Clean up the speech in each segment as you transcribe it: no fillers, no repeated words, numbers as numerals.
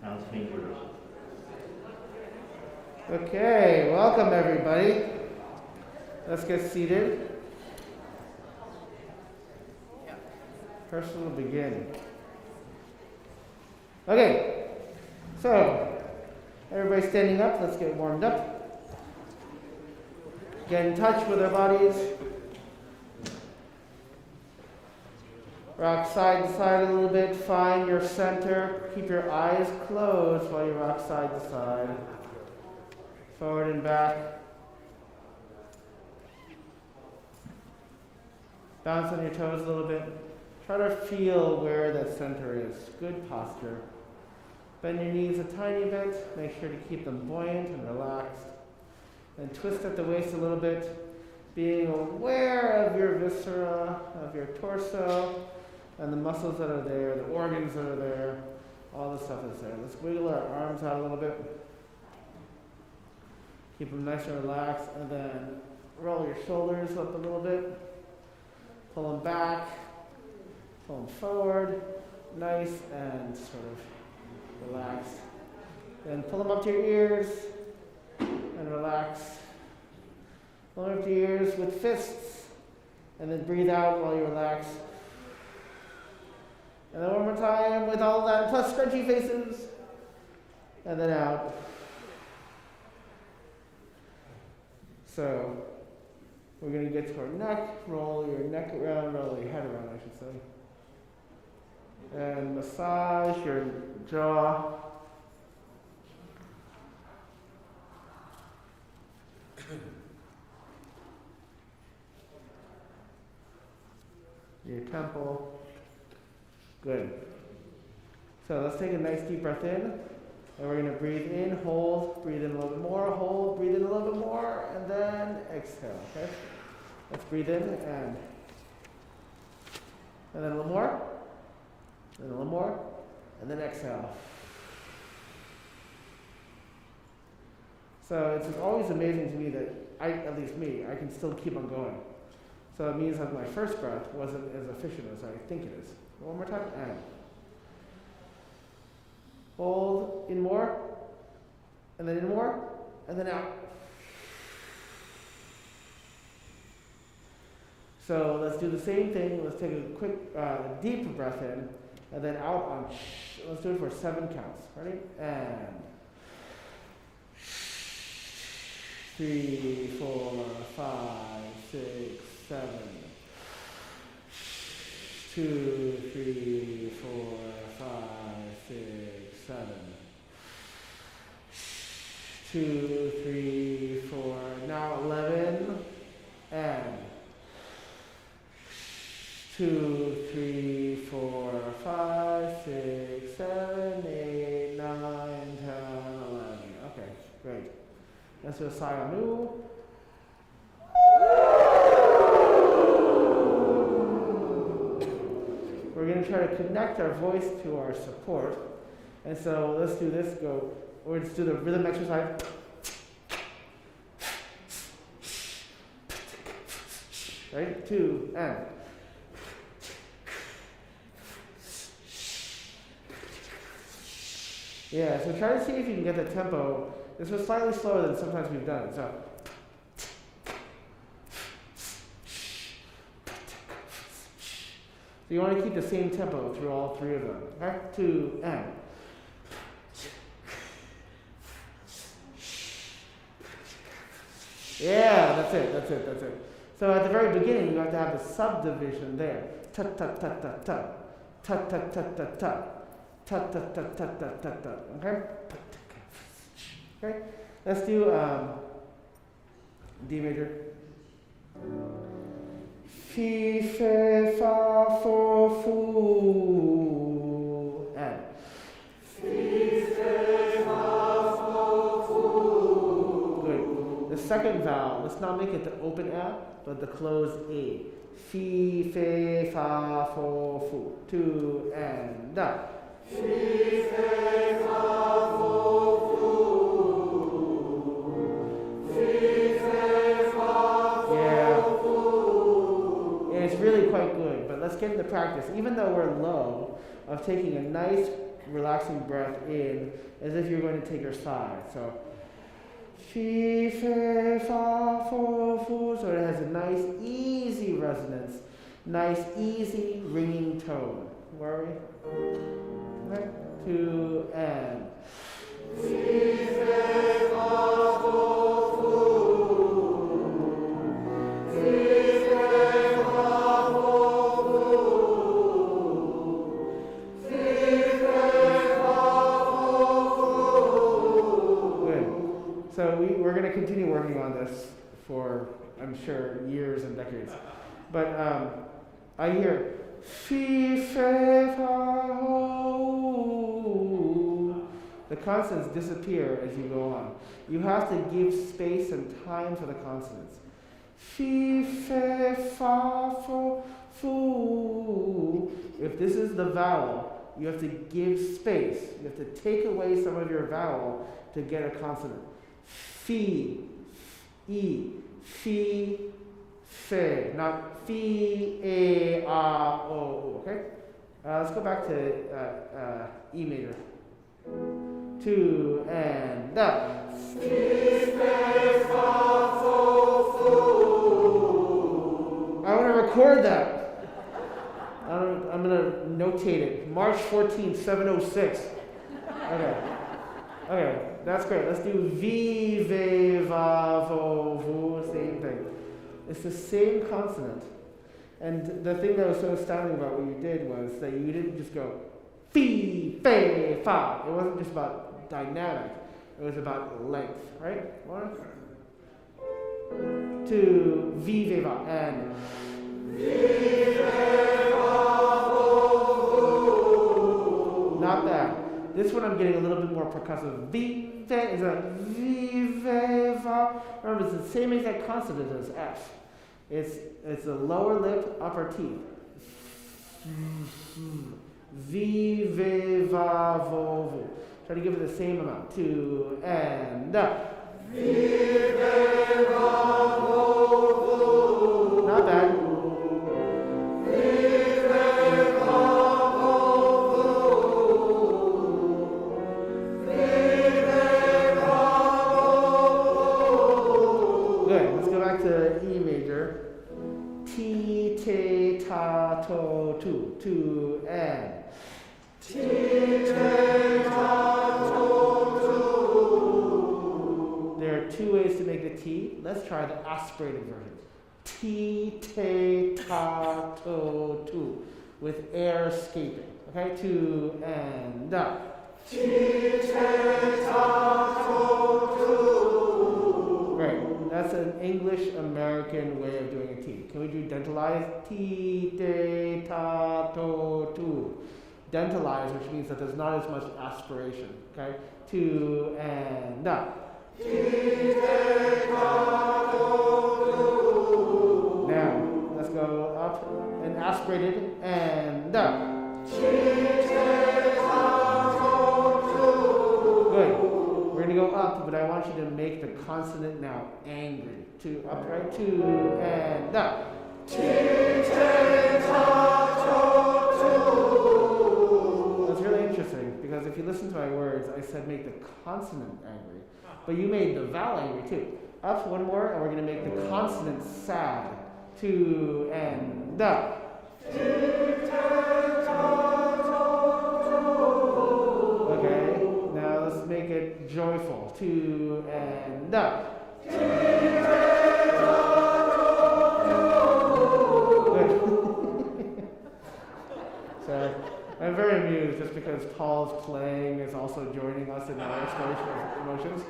Now it's main rehearsal. Okay, welcome everybody. Let's get seated. Rehearsal will begin. Okay, so everybody standing up, let's get warmed up. Get in touch with our bodies. Rock side to side a little bit, find your center. Keep your eyes closed while you rock side to side. Forward and back. Bounce on your toes a little bit. Try to feel where that center is. Good posture. Bend your knees a tiny bit. Make sure to keep them buoyant and relaxed. And twist at the waist a little bit, being aware of your viscera, of your torso, and the muscles that are there, the organs that are there, all the stuff is there. Let's wiggle our arms out a little bit. Keep them nice and relaxed, and then roll your shoulders up a little bit. Pull them back, pull them forward, nice and sort of relaxed. Then pull them up to your ears and relax. Pull them up to your ears with fists, and then breathe out while you relax. And then one more time with all that, plus scrunchy faces. And then out. So, we're going to get to our neck. Roll your neck around, roll your head around, I should say. And massage your jaw. Your temple. Good. So let's take a nice deep breath in, and we're going to breathe in, hold, breathe in a little bit more, hold, breathe in a little bit more, and then exhale, okay? Let's breathe in, and then a little more, and a little more, and then exhale. So it's always amazing to me that at least me, I can still keep on going. So it means that my first breath wasn't as efficient as I think it is. One more time, and hold, in more, and then in more, and then out. So let's do the same thing. Let's take a quick, deep breath in, and then out on shh. Let's do it for 7 counts. Ready? And 3, 4, 5, 6, 7. 2, 3, 4, 5, 6, 7. 2, 3, 4. Now 11. And 2, 3, 4, 5, 6, 7, 8, 9, 10, 11. Okay, great. Let's do a Sayanu. We're going to try to connect our voice to our support. And so let's do this. Or let's do the rhythm exercise. Right? 2, and. Yeah, so try to see if you can get the tempo. This was slightly slower than sometimes we've done. So. So you want to keep the same tempo through all 3 of them. Okay? 2, and. Yeah, that's it. So at the very beginning, you have to have the subdivision there. Ta ta ta ta ta. Ta ta ta ta ta. Ta ta ta ta ta ta ta. Okay? Okay? Let's do D major. Fi, fe, fa, fo, fu, and. Fi, fe, fa, fo, fu. Good. The second vowel, let's not make it the open A, but the closed A. Fi, fe, fa, fo, fu. 2, and, da. Fi, fe, fa, fo, fu. Fi, fe, fa, fo, yeah. It's really quite good, but let's get into practice. Even though we're low, of taking a nice relaxing breath in as if you're going to take your sigh. So, fi, fe, fa, fo, fu. So it has a nice, easy resonance, nice, easy ringing tone. Where are we? Okay. 2 and. Fi, fe, fa, fo, fu. Fi, fe, fa, fo, fu. Fi, fe, fa, fo, fu. Good. So we're going to continue working on this for, I'm sure, years and decades. But I hear fi, fe, fa, ho. The consonants disappear as you go on. You have to give space and time for the consonants. Fi, fe, fa, fo, fu. If this is the vowel, you have to give space. You have to take away some of your vowel to get a consonant. Fi, e, fi, fe, not fi, a, o, okay? Let's go back to E major. 2 and up. Fi, fe, fa, fo, fu. I want to record that. I'm going to notate it. March 14th, 7:06. Okay, that's great. Let's do vi, ve, va, vo, vu, same thing. It's the same consonant. And the thing that was so astounding about what you did was that you didn't just go fi, fe, fa. It wasn't just about dynamic. It was about length, right? 1, 2, vi, ve, va, and vi, ve, va, vo, vu. Not that. This one I'm getting a little bit more percussive. Vi, ve is a vi, ve, va. Remember, it's the same exact consonant as F. It's the lower lip, upper teeth. Vi, ve, va, vo, vu. Try to give it the same amount. 2 and up. Vi, ve, va, vo, vu. Not bad. Vi, ve, va, vo, vu. Vi, ve, va, vo, vu. Good. Let's go back to E major. Ti, te, ta, to, tu. 2 and. Ti, te, ta, to, tu. There are 2 ways to make the T. Let's try the aspirated version. Ti, te, ta, to, tu. With air escaping. Okay, 2 and up. Ti, te, ta, to, tu. Great. That's an English-American way of doing a T. Can we do dentalized? Ti, te, ta, to, tu. Dentalized, which means that there's not as much aspiration. Okay? 2 and up. Ti, te, ta, to, tu. Now, let's go up and aspirated and up. Ti, te, ta, to, tu. Good. We're going to go up, but I want you to make the consonant now angry. 2 up, right? 2 and up. Ti, te, ta, to, tu. That's really interesting because if you listen to my words, I said make the consonant angry, but you made the vowel angry too. Up, one more, and we're going to make the consonant sad. 2 and up. Ti, te, ta, to, tu. Okay, now let's make it joyful. 2 and up. Ti, te, ta, to, tu. Good. So I'm very amused just because Paul's playing is also joining us in our exploration of emotions.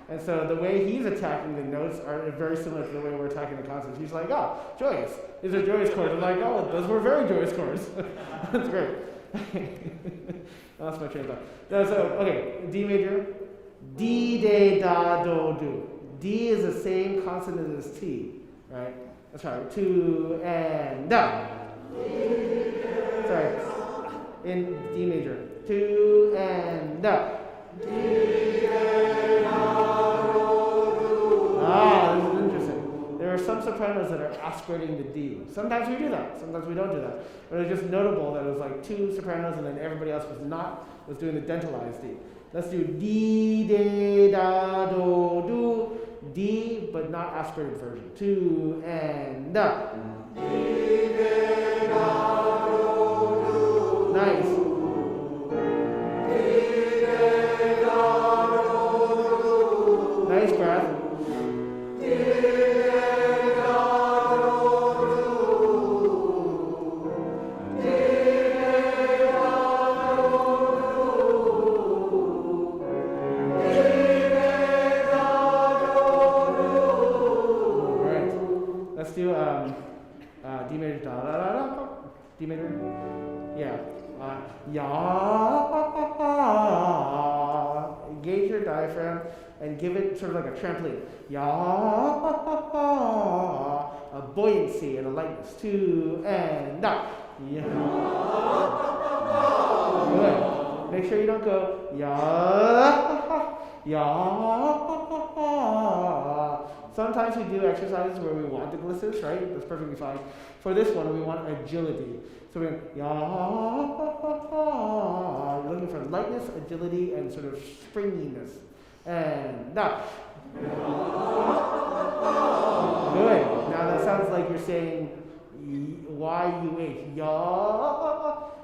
And so the way he's attacking the notes are very similar to the way we're attacking the consonants. He's like, oh, joyous. These are joyous chords. I'm like, oh, those were very joyous chords. That's great. That's my train of thought. No, so, okay, D major. D, de, da, do, do. D is the same consonant as T, right? That's right. 2 and da. Sorry. In D major. 2 and da. Ah, this is interesting. There are some sopranos that are aspirating the D. Sometimes we do that, sometimes we don't do that. But it was just notable that it was like 2 sopranos and then everybody else was doing the dentalized D. Let's do D, de, da, do, do, D, but not aspirated version. 2 and da. D, de, da, do, do. Nice. D, de, da, do, do. Nice breath. D major, da da da da, D major, yeah, ya. Engage your diaphragm and give it sort of like a trampoline. Ya, a buoyancy and a lightness. 2 and da. Ya. Good. Make sure you don't go ya, ya. Sometimes we do exercises where we want the glisses, right? That's perfectly fine. For this one, we want agility. So we're going you're looking for lightness, agility, and sort of springiness. And da. Good. Now that sounds like you're saying Y-U-H. Ya,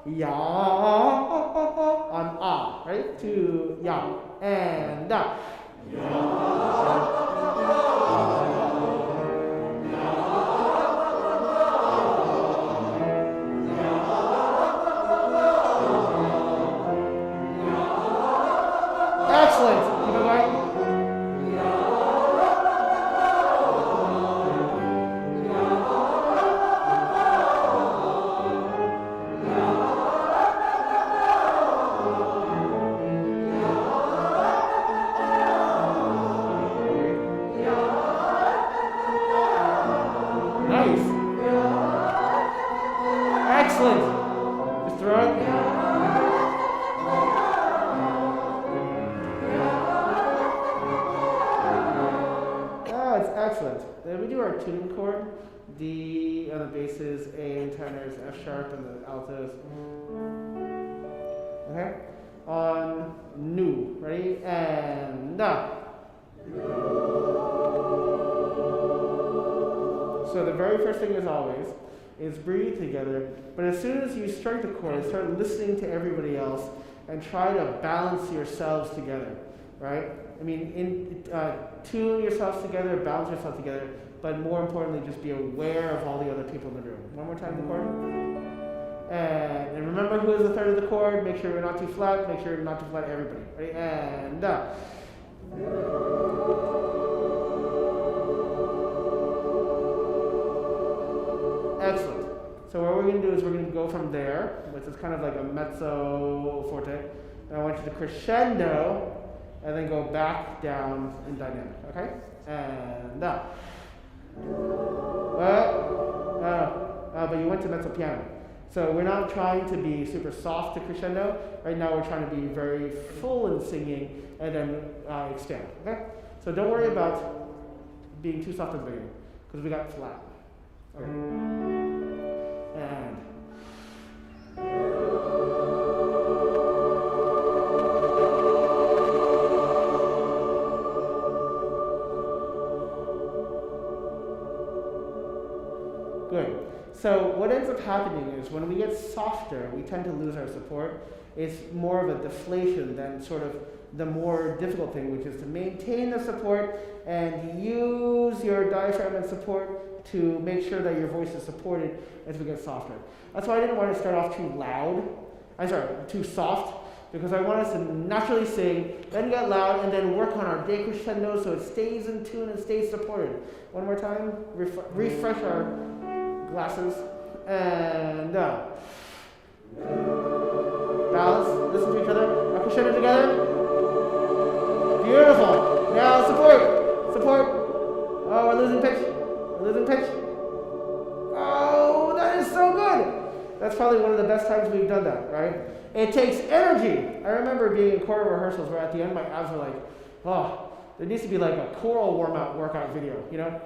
ya, on ah, right? 2, ya, and da. Excellent. Keep it going. Nice. Excellent. Just throw it. Excellent. Then we do our tuning chord. D on the basses, A and tenors, F sharp and the altos. Okay? On nu. Ready? And da. So the very first thing as always is breathe together. But as soon as you strike the chord, start listening to everybody else and try to balance yourselves together. Right? I mean, tune yourselves together, balance yourself together, but more importantly, just be aware of all the other people in the room. One more time, the chord. And remember who is the third of the chord. Make sure you're not too flat. Make sure you're not too flat everybody. Ready? And da. Excellent. So what we're going to do is we're going to go from there, which is kind of like a mezzo forte. And I want you to crescendo, and then go back down in dynamic, okay? And up. But you went to mezzo piano. So we're not trying to be super soft to crescendo. Right now we're trying to be very full in singing and then expand, okay? So don't worry about being too soft at the beginning, because we got flat. Okay. And good. So what ends up happening is when we get softer, we tend to lose our support. It's more of a deflation than sort of the more difficult thing, which is to maintain the support and use your diaphragm and support to make sure that your voice is supported as we get softer. That's why I didn't want to start off too loud. Too soft, because I want us to naturally sing, then get loud, and then work on our decrescendo so it stays in tune and stays supported. One more time, refresh our glasses, and balance, listen to each other, our crescendo together. Beautiful. Now support. Oh, we're losing pitch. Oh, that is so good. That's probably one of the best times we've done that, right? It takes energy. I remember being in choral rehearsals where at the end my abs were like, oh, there needs to be like a choral workout video, you know?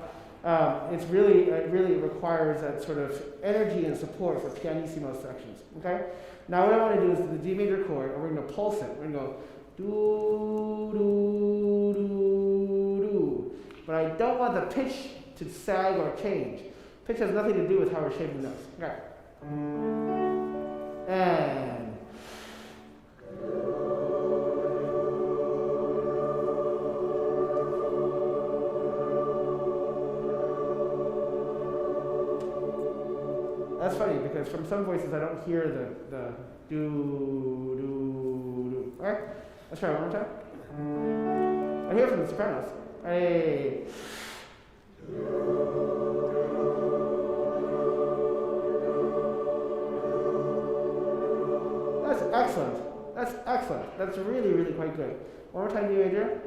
it really requires that sort of energy and support for pianissimo sections. Okay. Now what I want to do is the D major chord, and we're going to pulse it. We're going to go do do do do, but I don't want the pitch to sag or change. Pitch has nothing to do with how we're shaping the notes. Okay. And that's funny because from some voices I don't hear the do do do. All right, let's try it one more time. I hear it from the sopranos. Hey. That's excellent. That's excellent. That's really, really quite good. One more time, D major.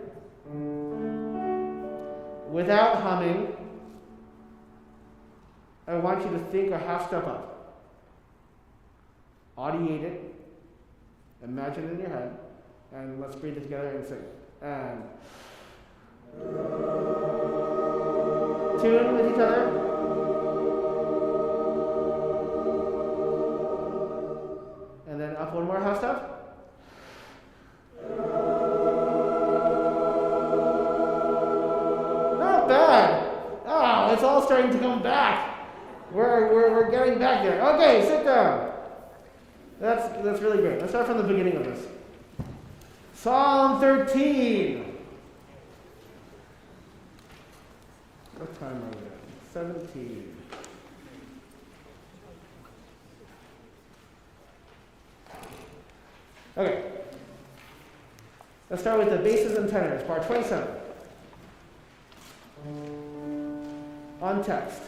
Without humming, I want you to think a half step up. Audiate it. Imagine it in your head. And let's breathe it together and sing. And tune with each other. And then up one more half step. Not bad. Oh, it's all starting to come back. We're getting back there. Okay, sit down. That's really great. Let's start from the beginning of this. Psalm 13. What time are we at? 17. Okay. Let's start with the basses and tenors, part 27. On text.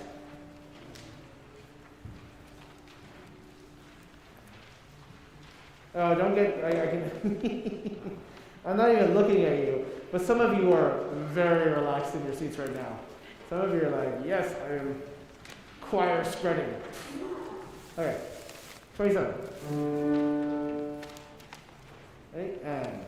Oh, don't get, I can, I'm not even looking at you, but some of you are very relaxed in your seats right now. Some of you are like, yes, I am choir spreading. Okay, 27. Ready? And.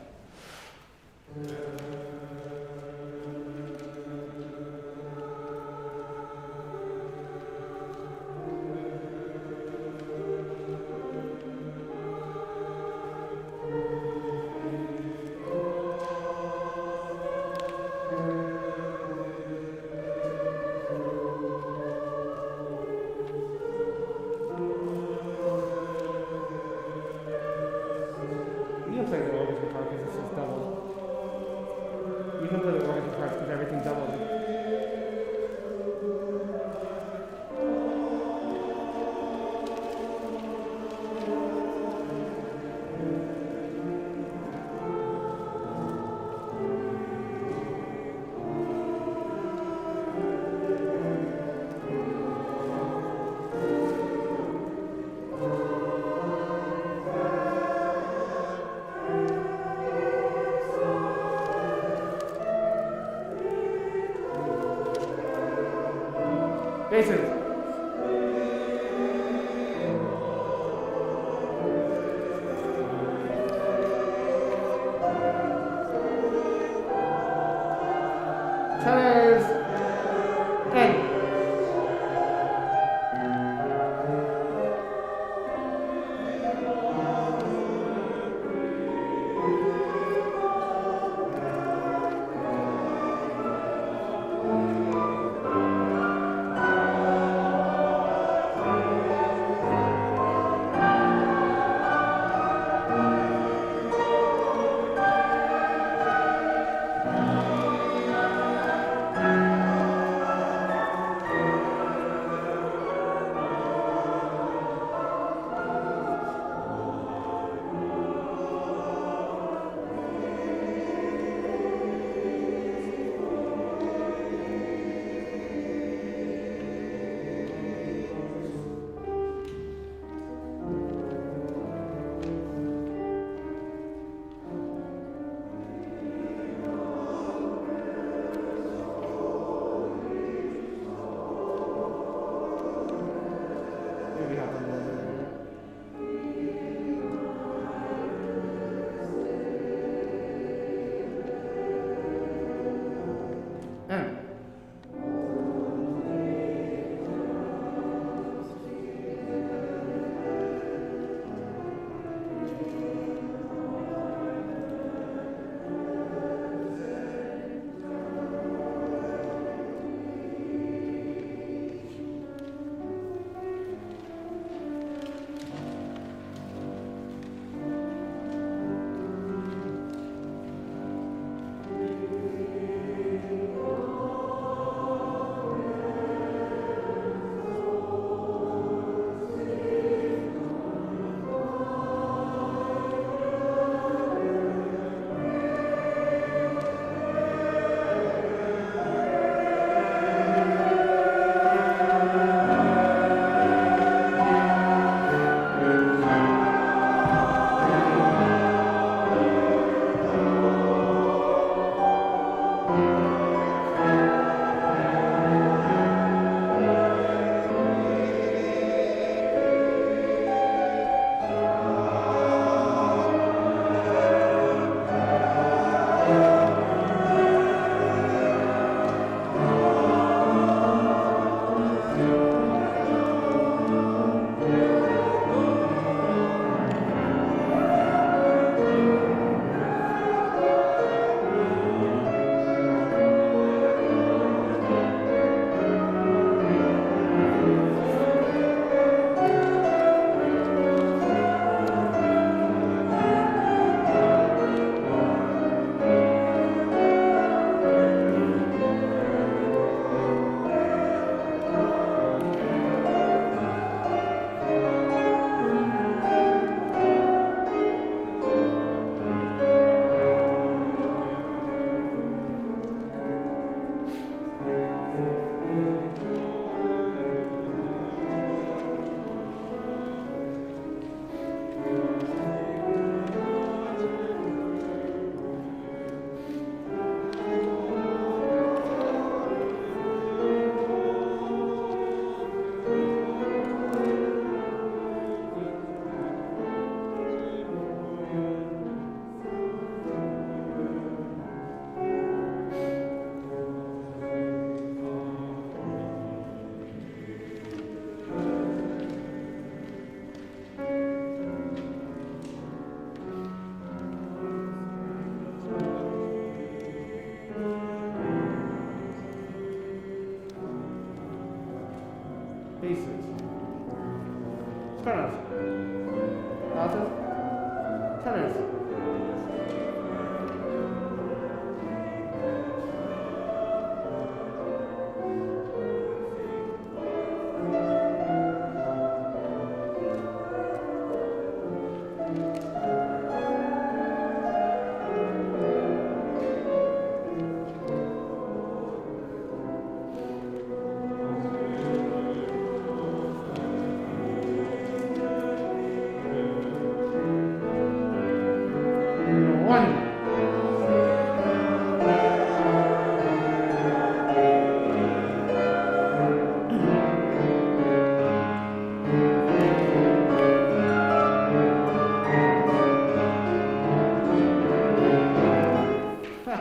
Basses. Tenors. And.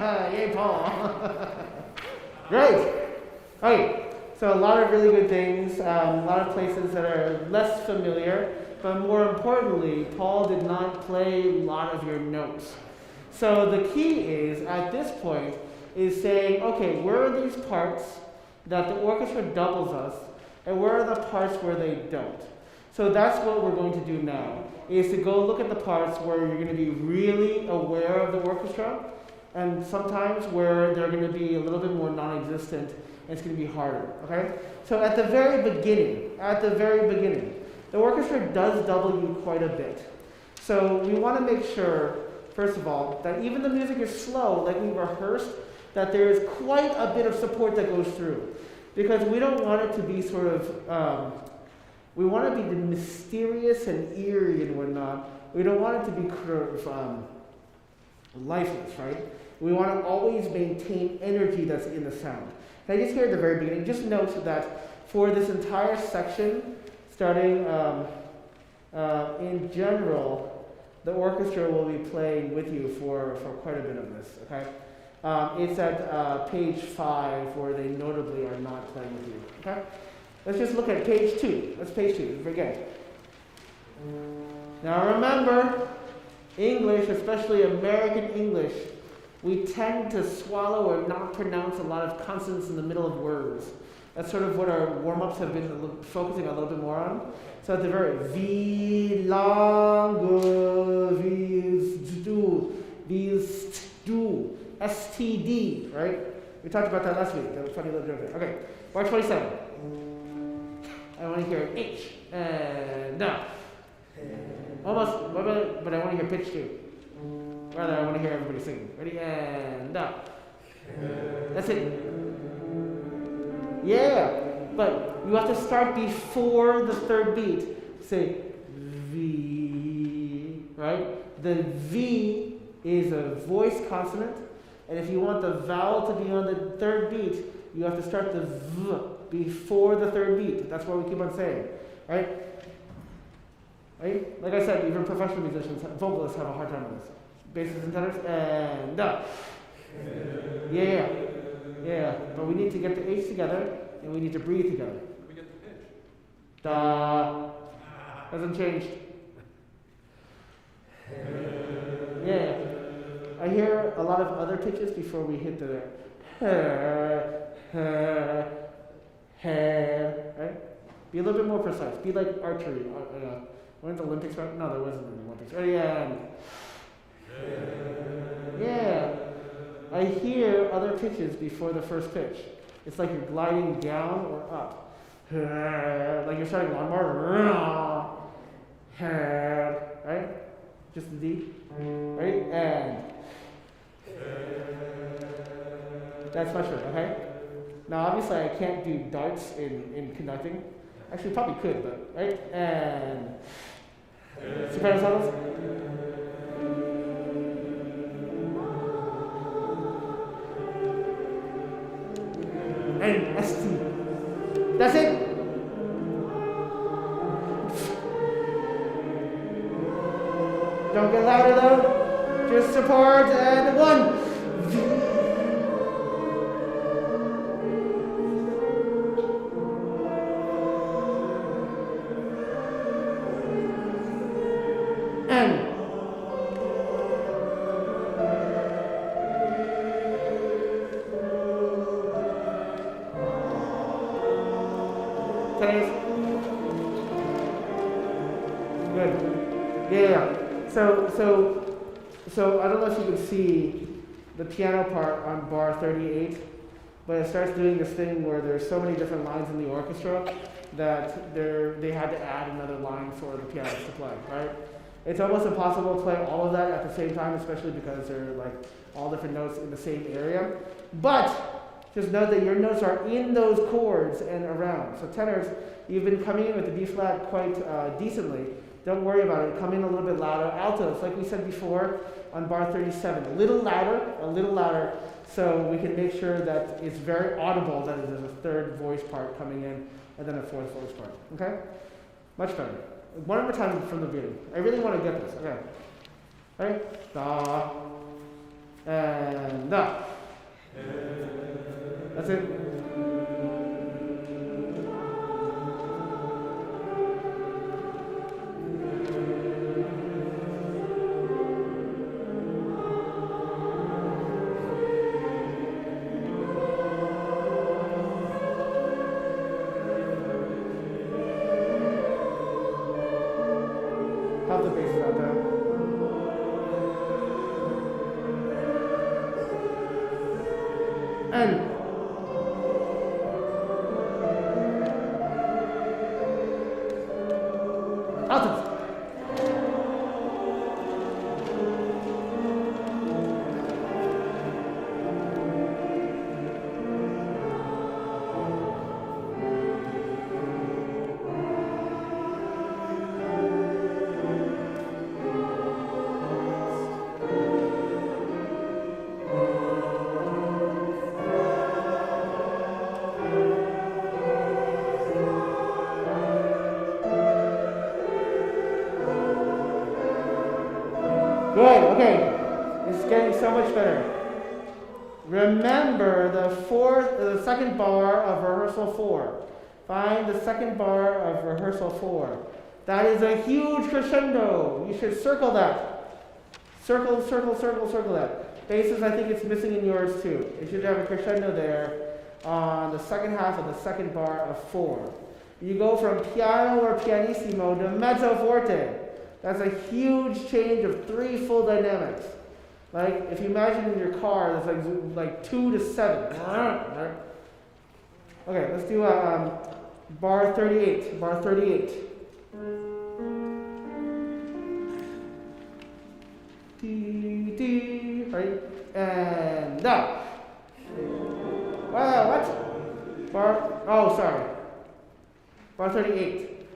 Yay, Paul. Great. Okay, so a lot of really good things, a lot of places that are less familiar, but more importantly, Paul did not play a lot of your notes. So the key is, at this point, is saying, okay, where are these parts that the orchestra doubles us, and where are the parts where they don't? So that's what we're going to do now, is to go look at the parts where you're going to be really aware of the orchestra, and sometimes where they're going to be a little bit more non-existent, and it's going to be harder, okay? So at the very beginning, the orchestra does double you quite a bit. So we want to make sure, first of all, that even the music is slow, like we rehearsed, that there is quite a bit of support that goes through. Because we don't want it to be sort of, we want to be mysterious and eerie and whatnot. We don't want it to be lifeless, right? We want to always maintain energy that's in the sound. Can I just hear at the very beginning, just note that for this entire section, starting in general, the orchestra will be playing with you for quite a bit of this, okay? It's at page 5 where they notably are not playing with you, okay? Let's just look at page 2. That's page 2, forget. Now remember, English, especially American English, we tend to swallow or not pronounce a lot of consonants in the middle of words. That's sort of what our warm-ups have been focusing a little bit more on. So at the very, vi, lang, vis, do, STD, right? We talked about that last week. That was a funny little joke there. Okay, bar 27. I want to hear H and no. Almost, but I want to hear pitch too. Rather, I want to hear everybody singing. Ready? And up. That's it. Yeah, but you have to start before the third beat. Say V, right? The V is a voice consonant, and if you want the vowel to be on the third beat, you have to start the V before the third beat. That's what we keep on saying, right? Right? Like I said, even professional musicians, vocalists have a hard time with this. Basses and tenors, and up. Yeah. But we need to get the H together, and we need to breathe together. We get the pitch. Da. Hasn't changed. Yeah. I hear a lot of other pitches before we hit the right? Be a little bit more precise. Be like archery. When's the Olympics? Right? No, there wasn't an Olympics. Ready? And yeah. I hear other pitches before the first pitch. It's like you're gliding down or up. Like you're starting lawnmower. Right? Just the D. Right? And that's much better, okay? Now obviously I can't do darts in conducting. Actually probably could, but right? And soprano solos. And ST. That's it. Don't get louder though. Just support and 1. So I don't know if you can see the piano part on bar 38, but it starts doing this thing where there's so many different lines in the orchestra that they had to add another line for the pianist to play, right? It's almost impossible to play all of that at the same time, especially because they're like all different notes in the same area. But just note that your notes are in those chords and around. So tenors, you've been coming in with the B flat quite decently. Don't worry about it. Come in a little bit louder. Altos, like we said before on bar 37, a little louder, so we can make sure that it's very audible that there's a third voice part coming in and then a fourth voice part. Okay? Much better. One more time from the beginning. I really want to get this. Okay. Right? Da. And up. That's it. How's the basses out there? And altos. Good, okay. It's getting so much better. Remember the second bar of rehearsal 4. Find the second bar of rehearsal 4. That is a huge crescendo. You should circle that. Circle that. Basses, I think it's missing in yours too. It should have a crescendo there on the second half of the second bar of 4. You go from piano or pianissimo to mezzo forte. That's a huge change of 3 full dynamics. Like if you imagine in your car, that's like 2 to 7. Okay, let's do bar 38. Bar 38. D, D, right? And up. Wow, what? Bar, oh, sorry. Bar 38.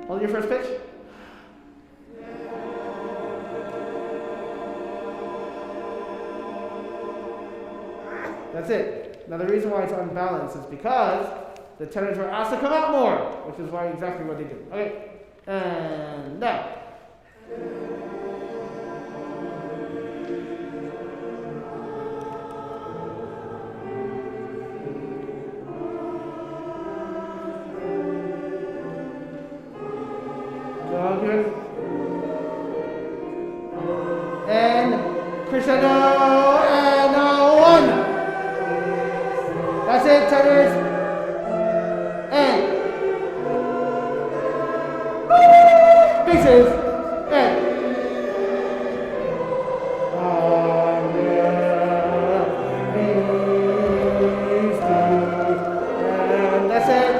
Hold your first pitch. That's it. Now the reason why it's unbalanced is because the tenors were asked to come out more, which is why exactly what they did. Okay, and now. Good. And crescendo and 1. That's it, tenors. And basses. And and that's it.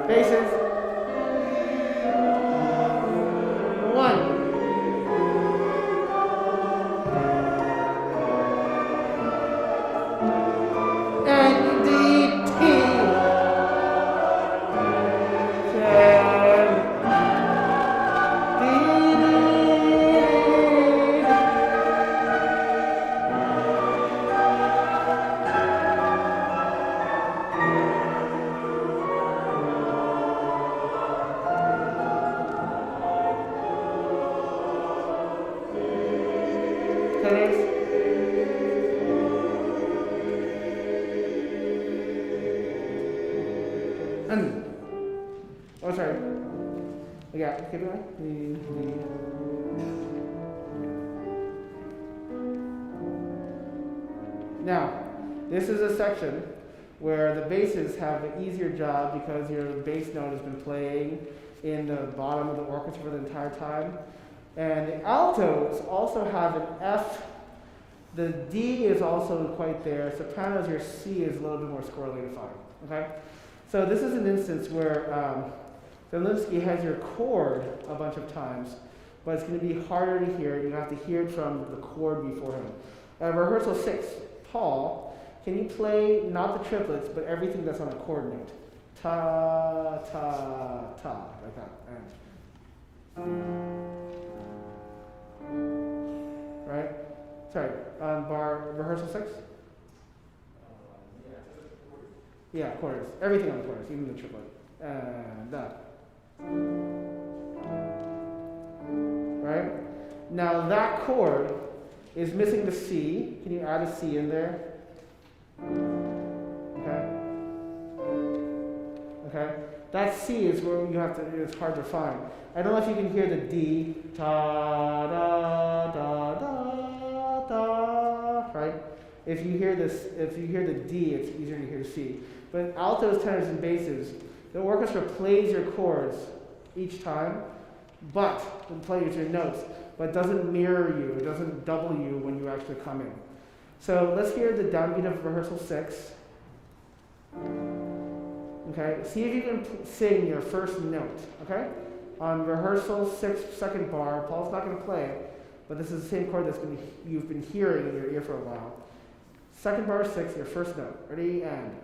Basses. 1. And D, T. 10. Tenors. Oh, sorry. Yeah, keep it going. Now, this is a section where the basses have an easier job because your bass note has been playing in the bottom of the orchestra for the entire time. And the altos also have an F. The D is also quite there. Sopranos, your C is a little bit more squarely defined. Okay? So this is an instance where Zemlinsky has your chord a bunch of times, but it's going to be harder to hear. You have to hear it from the chord before him. Rehearsal 6, Paul, can you play not the triplets, but everything that's on a chord note? Ta, ta, ta, like that. Right? Sorry, on bar rehearsal 6? Yeah, quarters. Everything on the quarters, even the triplet. And right? Now that chord is missing the C. Can you add a C in there? Okay. Okay. That C is where you have to, it's hard to find. I don't know if you can hear the D. Ta da da da da. Right? If you hear this, if you hear the D, it's easier to hear the C. But in altos, tenors, and basses, the orchestra plays your chords each time, but it plays your notes, but doesn't mirror you, it doesn't double you when you actually come in. So let's hear the downbeat of rehearsal 6. Okay, see if you can sing your first note, okay? On rehearsal 6, second bar, Paul's not going to play it, but this is the same chord you've been hearing in your ear for a while. Second bar 6, your first note. Ready, and.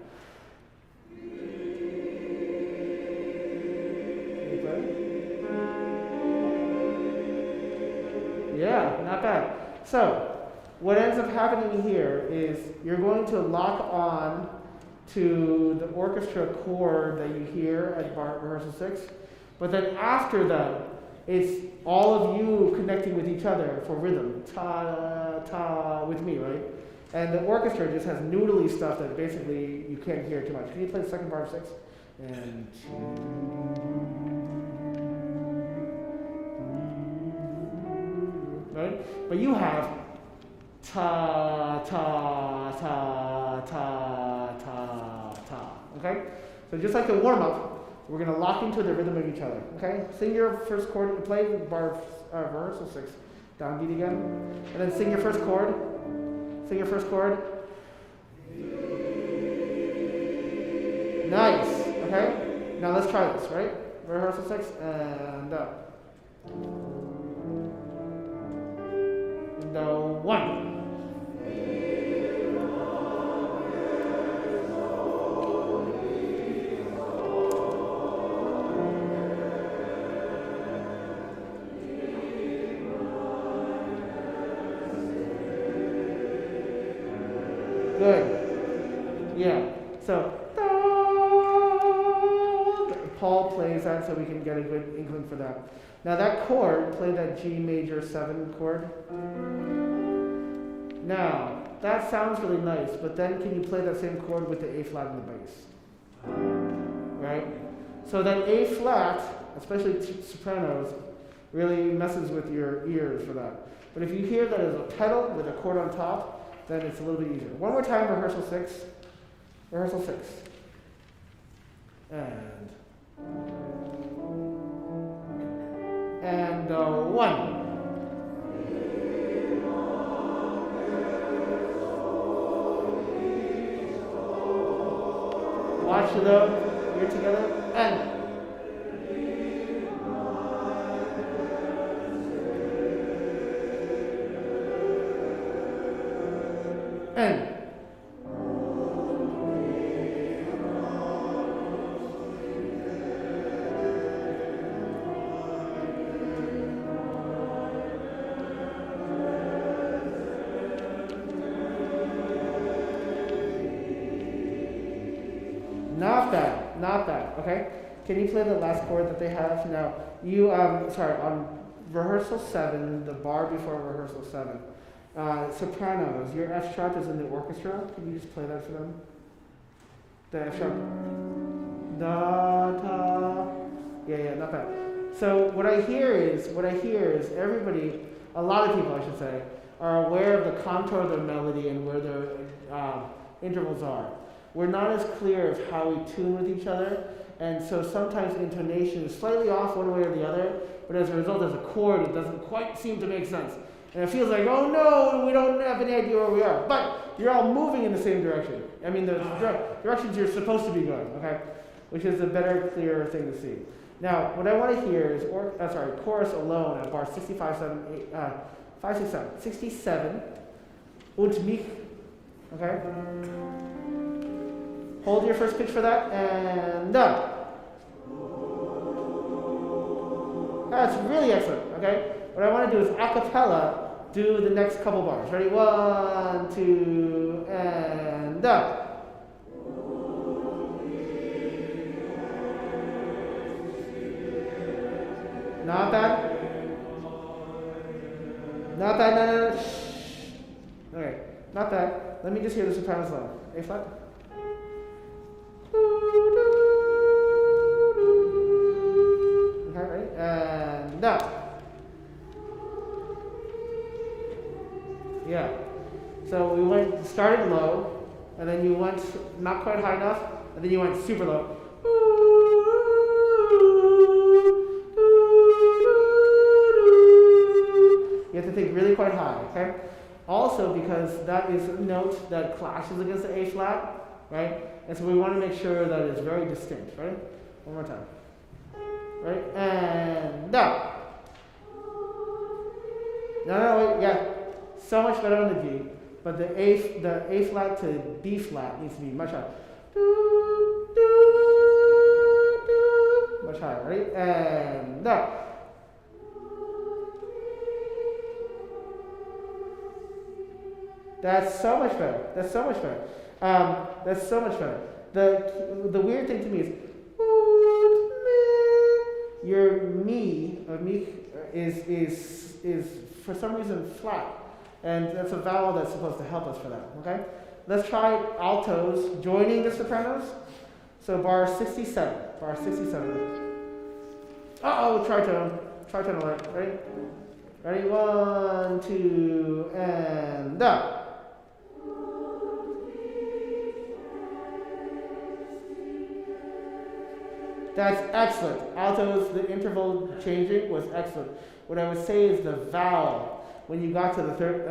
Yeah, not bad. So, what ends up happening here is you're going to lock on to the orchestra chord that you hear at rehearsal 6, but then after that, it's all of you connecting with each other for rhythm. Ta, ta, with me, right? And the orchestra just has noodly stuff that basically you can't hear too much. Can you play the second bar of 6? And right? But you have ta, ta, ta, ta, ta, ta. Okay? So just like a warm-up, we're going to lock into the rhythm of each other. Okay? Sing your first chord, play the bar of rehearsal 6, downbeat again, and then sing your first chord. Sing your first chord. Nice. Okay? Now let's try this, right? Rehearsal 6, and and 1. Good. Yeah. So Paul plays that so we can get a good inkling for that. Now that chord, play that G major 7 chord. Now, that sounds really nice, but then can you play that same chord with the A flat and the bass? Right? So that A flat, especially sopranos, really messes with your ears for that. But if you hear that as a pedal with a chord on top, then it's a little bit easier. One more time, rehearsal 6. Rehearsal 6. And 1. Watch it up, you're together, and. And. Not bad, okay? Can you play the last chord that they have? Now, you, on rehearsal 7, the bar before rehearsal 7, sopranos, your F sharp is in the orchestra. Can you just play that for them? The F sharp. Da, ta. Yeah, not bad. So what I hear is everybody, a lot of people I should say, are aware of the contour of the melody and where their intervals are. We're not as clear of how we tune with each other, and so sometimes intonation is slightly off one way or the other, but as a result, as a chord, it doesn't quite seem to make sense. And it feels like, oh no, we don't have any idea where we are. But you're all moving in the same direction. I mean, the directions you're supposed to be going, okay? Which is a better, clearer thing to see. Now, what I want to hear is, chorus alone at bar 67, und mich, okay? Hold your first pitch for that, and done. That's really excellent, okay? What I want to do is a cappella, do the next couple bars. Ready? 1, 2, and done. Not bad. Not bad. No. Shh. Okay. Not bad. Let me just hear the soprano solo. A flat. Okay, ready? And down. Yeah. So we started low, and then you went not quite high enough, and then you went super low. You have to think really quite high, okay? Also, because that is a note that clashes against the A flat, right? And so we want to make sure that it's very distinct, right? One more time. Right? And down. No, wait, yeah. So much better on the G, but the A flat to B flat needs to be much higher. Much higher, right? And down. That's so much better. That's so much better. That's so much better. The weird thing to me is your me is for some reason flat, and that's a vowel that's supposed to help us for that. Okay, let's try altos joining the sopranos. So bar 67. Bar 67. Tritone alert. Ready? Ready? 1, 2, and down. That's excellent. Altos, the interval changing was excellent. What I would say is the vowel. When you got to the third,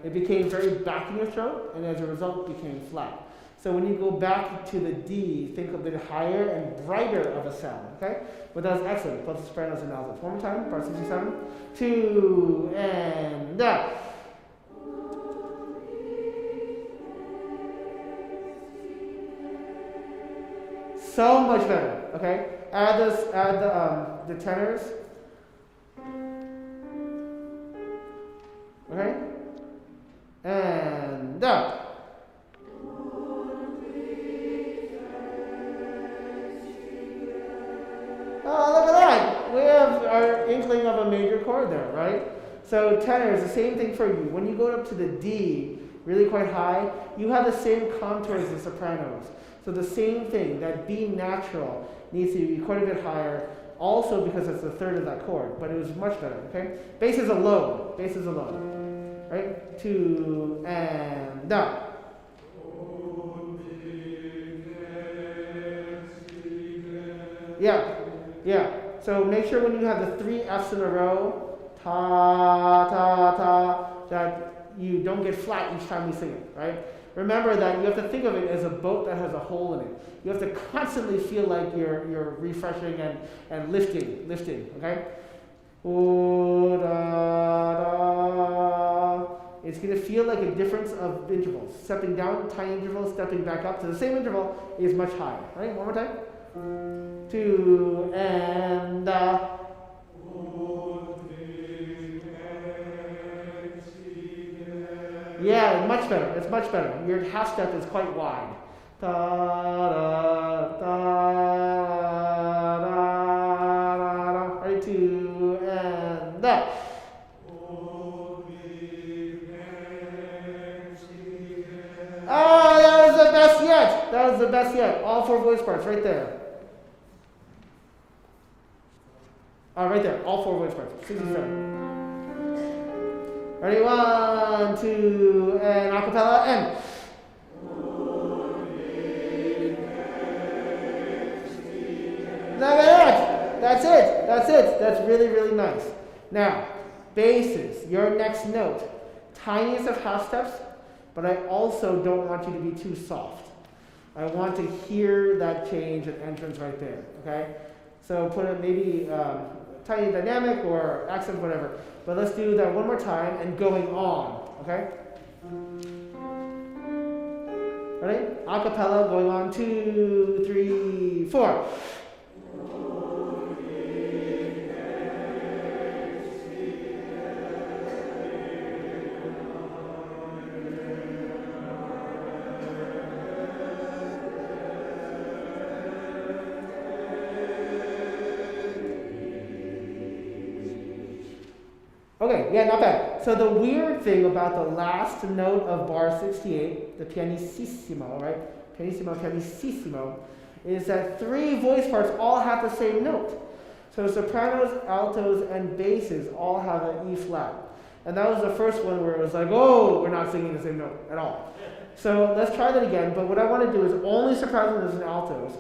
it became very back in your throat, and as a result, became flat. So when you go back to the D, think a bit higher and brighter of a sound, okay? But that was excellent, both sopranos and altos. One more time, bar 67. 2, and down. So much better, okay? Add the tenors. Okay? And down. Oh, look at that. We have our inkling of a major chord there, right? So tenors, the same thing for you. When you go up to the D, really quite high, you have the same contours as sopranos. So the same thing, that B natural needs to be quite a bit higher, also because it's the third of that chord, but it was much better, okay? Bass is a low, right? 2, and down. Yeah. So make sure when you have the 3 Fs in a row, ta, ta, ta, that you don't get flat each time you sing it, right? Remember that you have to think of it as a boat that has a hole in it. You have to constantly feel like you're refreshing and lifting, okay? Ooh, da, da. It's going to feel like a difference of intervals. Stepping down, tiny intervals, stepping back up to the same interval is much higher, right? One more time. 2, and yeah, much better. It's much better. Your half step is quite wide. Da, da, da, da, da. Ready? 2, and da. Oh, that was the best yet. That was the best yet. All 4 voice parts right there. Right there. All 4 voice parts. 67. Ready? 1, 2, and acapella, and. Look at that. That's it. That's really, really nice. Now, basses, your next note. Tiniest of half steps, but I also don't want you to be too soft. I want to hear that change and entrance right there, okay? So put it maybe tiny dynamic or accent, whatever. But let's do that one more time and going on, okay? Ready? Acapella, going on, 2, 3, 4. Okay, yeah, not bad. So the weird thing about the last note of bar 68, the pianissimo, right? Pianissimo, pianissimo, is that 3 voice parts all have the same note. So sopranos, altos, and basses all have an E flat. And that was the first one where it was like, oh, we're not singing the same note at all. So let's try that again, but what I want to do is only sopranos and altos.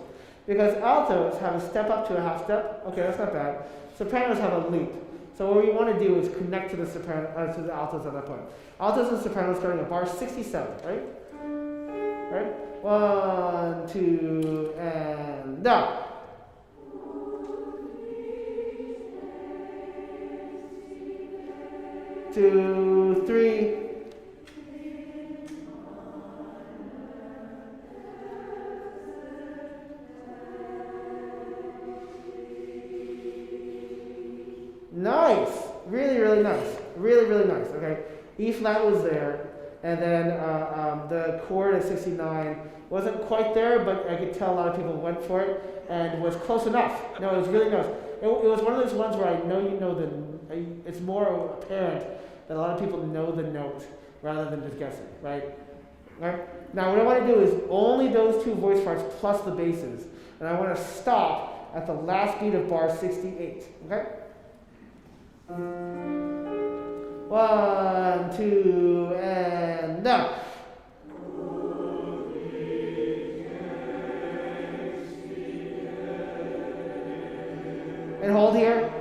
Because altos have a step up to a half step. Okay, that's not bad. Sopranos have a leap. So what we want to do is connect to the to the altos at that point. Altos and sopranos starting at bar 67, right? Right? 1, 2, and down. 2, 3. Nice. Really, really nice. Really, really nice. Okay. E flat was there, and then the chord at 69 wasn't quite there, but I could tell a lot of people went for it and was close enough. No, it was really nice. It was one of those ones where I know you know it's more apparent that a lot of people know the note rather than just guessing, right? Right? Now what I want to do is only those 2 voice parts plus the basses, and I want to stop at the last beat of bar 68. Okay? 1, 2, and down. And hold here.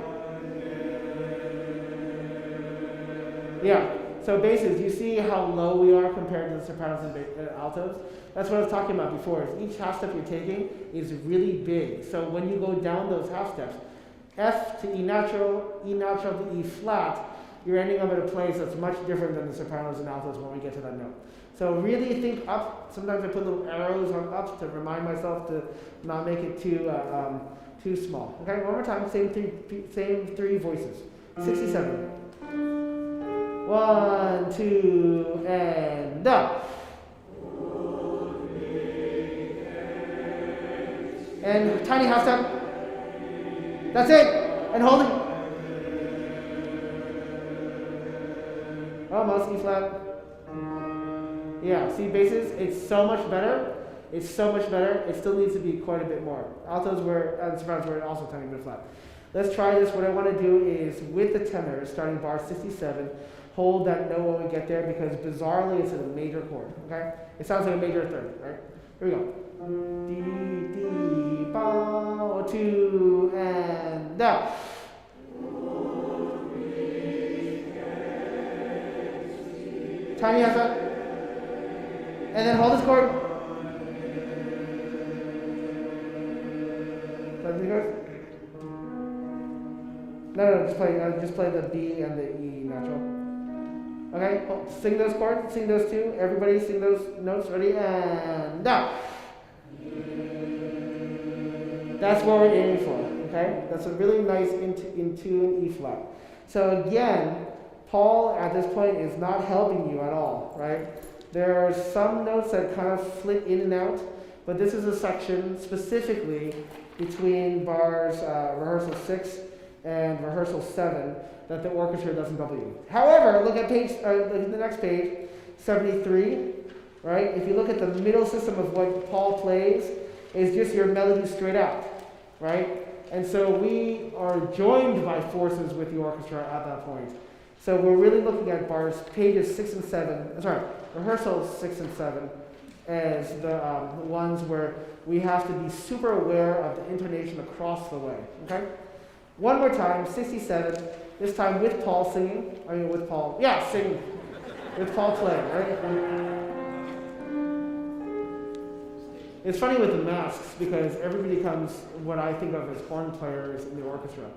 Yeah. So basses, you see how low we are compared to the sopranos and altos? That's what I was talking about before. Is each half step you're taking is really big. So when you go down those half steps, F to E natural to E flat, you're ending up at a place that's much different than the sopranos and altos when we get to that note. So really think up. Sometimes I put little arrows on up to remind myself to not make it too small. Okay, one more time, same 3 voices. 67. 1, 2, and down. And tiny half step. That's it. And hold it. Almost E flat. Yeah, see basses? It's so much better. It's so much better. It still needs to be quite a bit more. Altos and sopranos were also tiny bit flat. Let's try this. What I want to do is with the tenor, starting bar 67, hold that note when we get there because bizarrely it's in a major chord. Okay? It sounds like a major third, right? Here we go. D, D, ba, 2, and down. Tiny half step. And then hold this chord. No, just play the B and the E natural. Okay, sing those chords, sing those 2. Everybody sing those notes. Ready? And down. That's what we're aiming for. Okay, that's a really nice in tune E flat. So again, Paul at this point is not helping you at all, right? There are some notes that kind of flit in and out, but this is a section specifically between bars rehearsal 6 and rehearsal 7 that the orchestra doesn't W. However, look at the next page, 73, right? If you look at the middle system of what Paul plays, is just your melody straight out, right? And so we are joined by forces with the orchestra at that point. So we're really looking at pages 6 and 7, rehearsals 6 and 7 as the ones where we have to be super aware of the intonation across the way, okay? One more time, 67, this time with Paul singing, singing, with Paul playing, right? It's funny with the masks because everybody comes what I think of as horn players in the orchestra.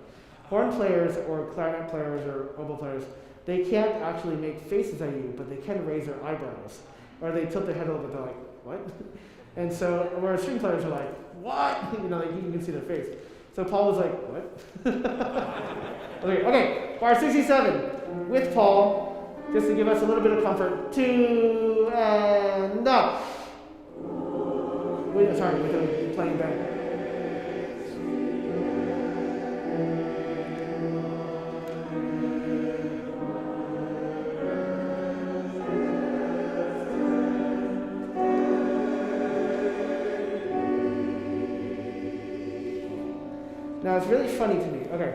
Horn players or clarinet players or oboe players, they can't actually make faces at you, but they can raise their eyebrows. Or they tilt their head a little bit, they're like, what? And so, whereas string players are like, what? You can see their face. So Paul was like, what? Okay, bar 67 with Paul, just to give us a little bit of comfort. 2 and up. With the playing band. Now it's really funny to me. Okay.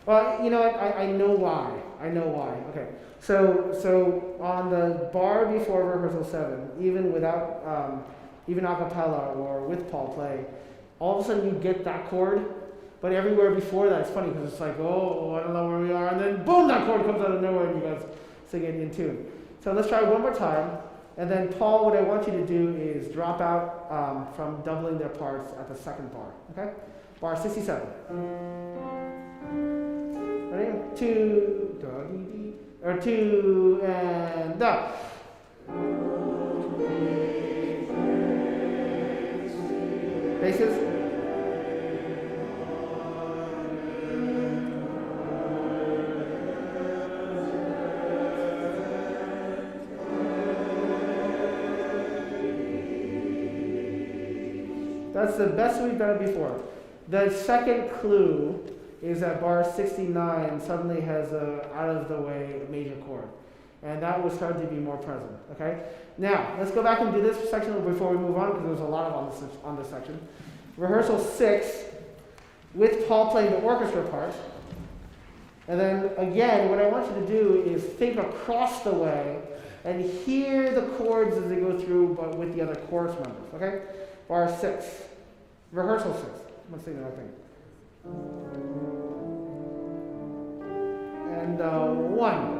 Well, you know what? I know why. I know why. Okay. So on the bar before rehearsal 7, even without even a cappella or with Paul play, all of a sudden you get that chord, but everywhere before that it's funny because it's like, oh, I don't know where we are, and then boom, that chord comes out of nowhere and you guys sing it in tune. So let's try it one more time, and then Paul, what I want you to do is drop out from doubling their parts at the second bar. Okay? Bar 67. Ready? 2, doggy, or 2, and da. Basses. That's the best we've done it before. The second clue is that bar 69 suddenly has a out-of-the-way major chord. And that will start to be more present, okay? Now, let's go back and do this section before we move on, because there's a lot on this section. Rehearsal 6, with Paul playing the orchestra part. And then, again, what I want you to do is think across the way and hear the chords as they go through, but with the other chorus members, okay? Bar 6, rehearsal 6. I'm going to sing the right thing. And 1.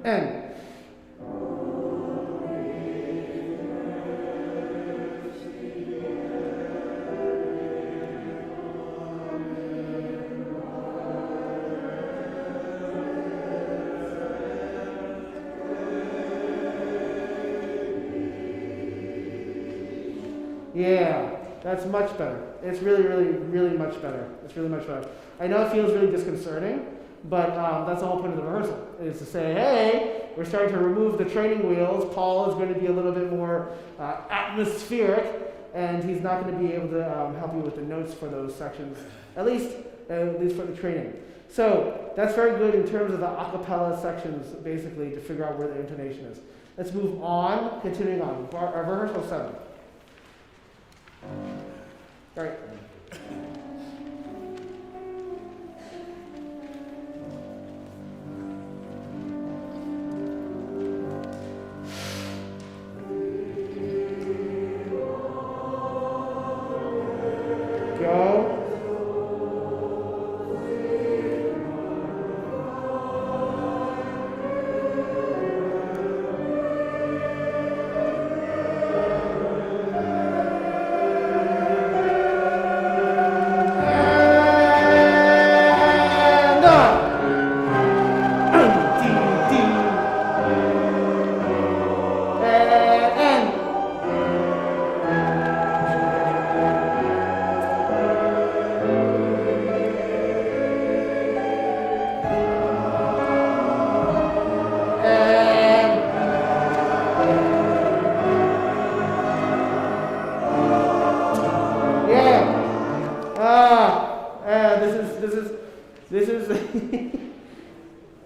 And yeah, that's much better. It's really, really, really much better. It's really much better. I know it feels really disconcerting, but that's the whole point of the rehearsal, is to say, hey, we're starting to remove the training wheels. Paul is going to be a little bit more atmospheric, and he's not going to be able to help you with the notes for those sections, at least for the training. So that's very good in terms of the a cappella sections, basically, to figure out where the intonation is. Let's move on, continuing on. Rehearsal 7. All right. Go.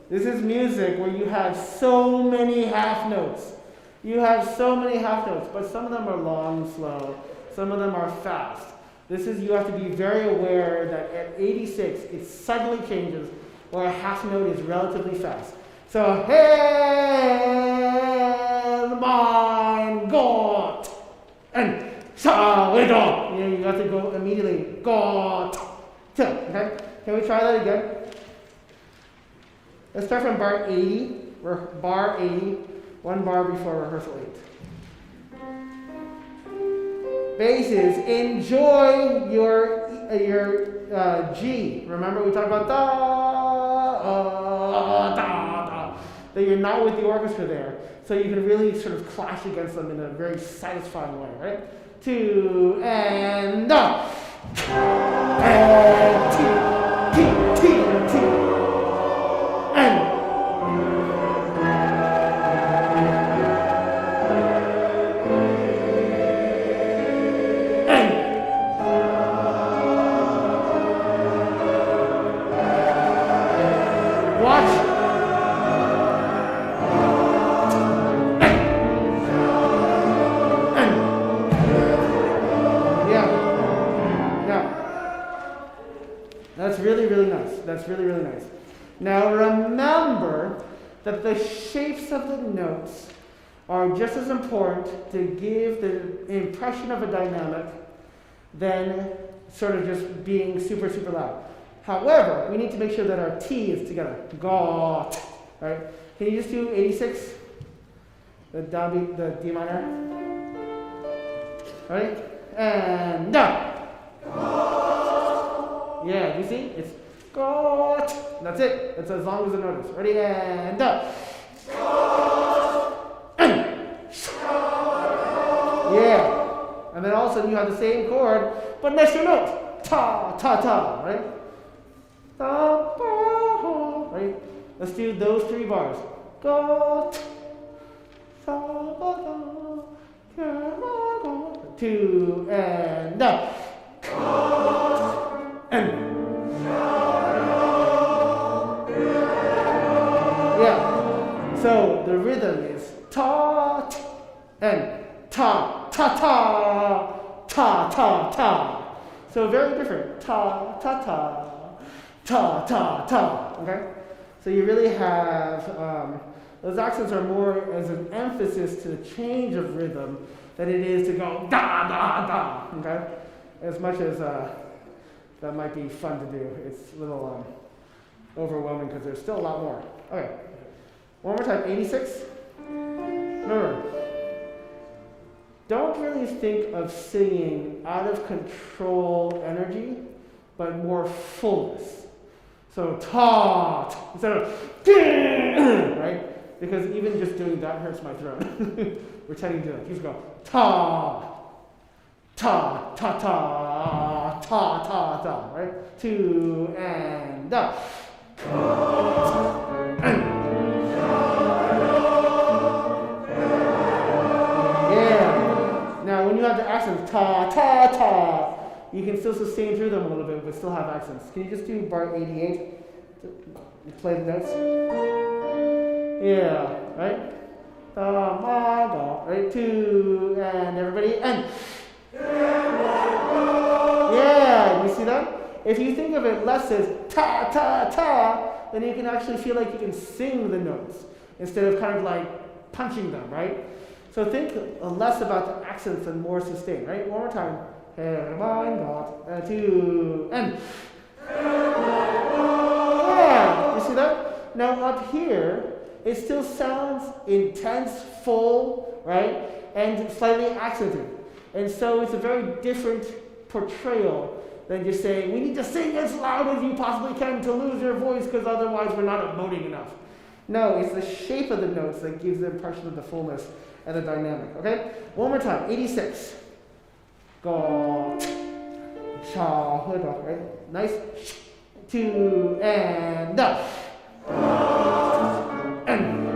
This is music where you have so many half notes. You have so many half notes, but some of them are long and slow. Some of them are fast. You have to be very aware that at 86, it suddenly changes where a half note is relatively fast. So, hey, mein Gott, and Salvador. You have to go immediately. Gott. Okay? Can we try that again? Let's start from bar 80, bar 80, one bar before rehearsal 8. Basses, enjoy your G. Remember we talked about da. That you're not with the orchestra there. So you can really sort of clash against them in a very satisfying way, right? 2 and da. And T. And That's really, really nice. Now remember that the shapes of the notes are just as important to give the impression of a dynamic than sort of just being super, super loud. However, we need to make sure that our T is together. Got, right? Can you just do 86? The downbeat, the D minor. Right? And da. Yeah, you see? It's got. That's it. That's as long as the note is. Ready? And da. Yeah. And then all of a sudden you have the same chord, but next to a note. Ta, ta, ta, right? Ta, ta, right? Let's do those 3 bars. Go, ta, ba, da, 2 and da. And yeah. So the rhythm is ta, and ta, ta, ta, ta, ta, ta. So very different. Ta, ta, ta, ta, ta, ta. Okay? So you really have, those accents are more as an emphasis to the change of rhythm than it is to go da, da, da. Okay? As much as that might be fun to do. It's a little overwhelming because there's still a lot more. Okay. One more time. 86. Remember, don't really think of singing out of control energy, but more fullness. So ta, instead of right? Because even just doing that hurts my throat. Pretending to do it. Just go ta, ta, ta, ta, ta, ta, ta, right? 2 and da. Now, when you have the accents, ta, ta, ta, you can still sustain through them a little bit, but still have accents. Can you just do bar 88? Play the notes. Yeah, right? Ta, ma, da, right? 2, and everybody, and. Yeah, you see that? If you think of it less as ta, ta, ta, then you can actually feel like you can sing the notes instead of kind of like punching them, right? So think less about the accents and more sustain, right? One more time. 2, and. Yeah, you see that? Now up here, it still sounds intense, full, right? And slightly accented. And so it's a very different portrayal than just saying, we need to sing as loud as you possibly can to lose your voice because otherwise we're not emoting enough. No, it's the shape of the notes that gives the impression of the fullness and the dynamic, okay? One more time, 86. Go, sha, right? Nice. 2, and da. And.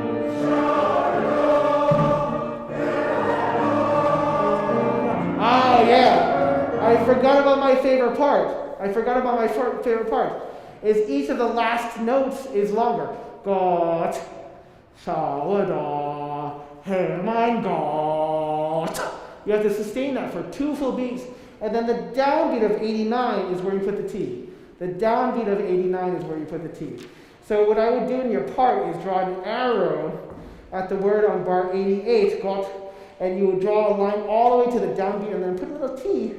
Oh, yeah. I forgot about my favorite part. Favorite part. Is each of the last notes is longer. Got, sha, da, he, mein Gott. You have to sustain that for 2 full beats. And then the downbeat of 89 is where you put the T. The downbeat of 89 is where you put the T. So what I would do in your part is draw an arrow at the word on bar 88, Gott, and you would draw a line all the way to the downbeat and then put a little T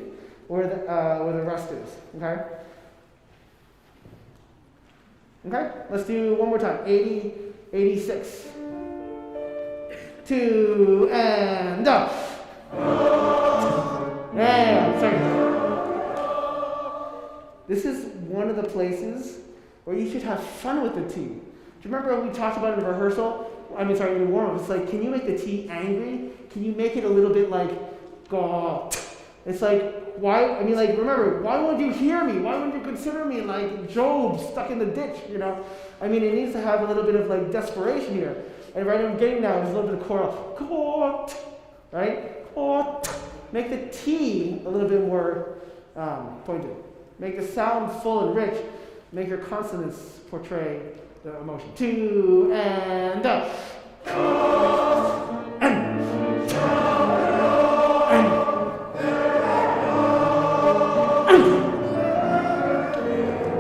where the rest is. Okay? Okay? Let's do one more time. 80, 86. 2, and up. And sorry. This is one of the places where you should have fun with the T. Do you remember when we talked about in rehearsal? In warm-up, it's like, can you make the T angry? Can you make it a little bit like, God? It's like, why, remember, why won't you hear me? Why won't you consider me like Job stuck in the ditch, you know? It needs to have a little bit of like desperation here. And right I'm getting now is a little bit of choral, God, right? God. Make the T a little bit more pointed. Make the sound full and rich. Make your consonants portray the emotion. 2, and up.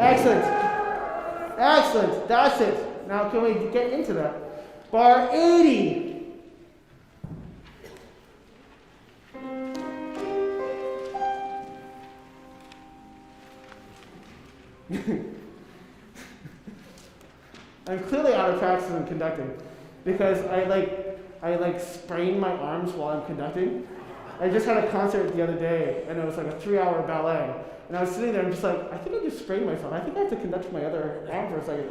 Excellent. Now, can we get into that? Bar 80. I'm clearly out of practice in conducting because I sprain my arms while I'm conducting. I just had a concert the other day and it was like a 3-hour ballet. And I was sitting there and just like, I think I just sprained myself. I think I have to conduct my other arm for a second.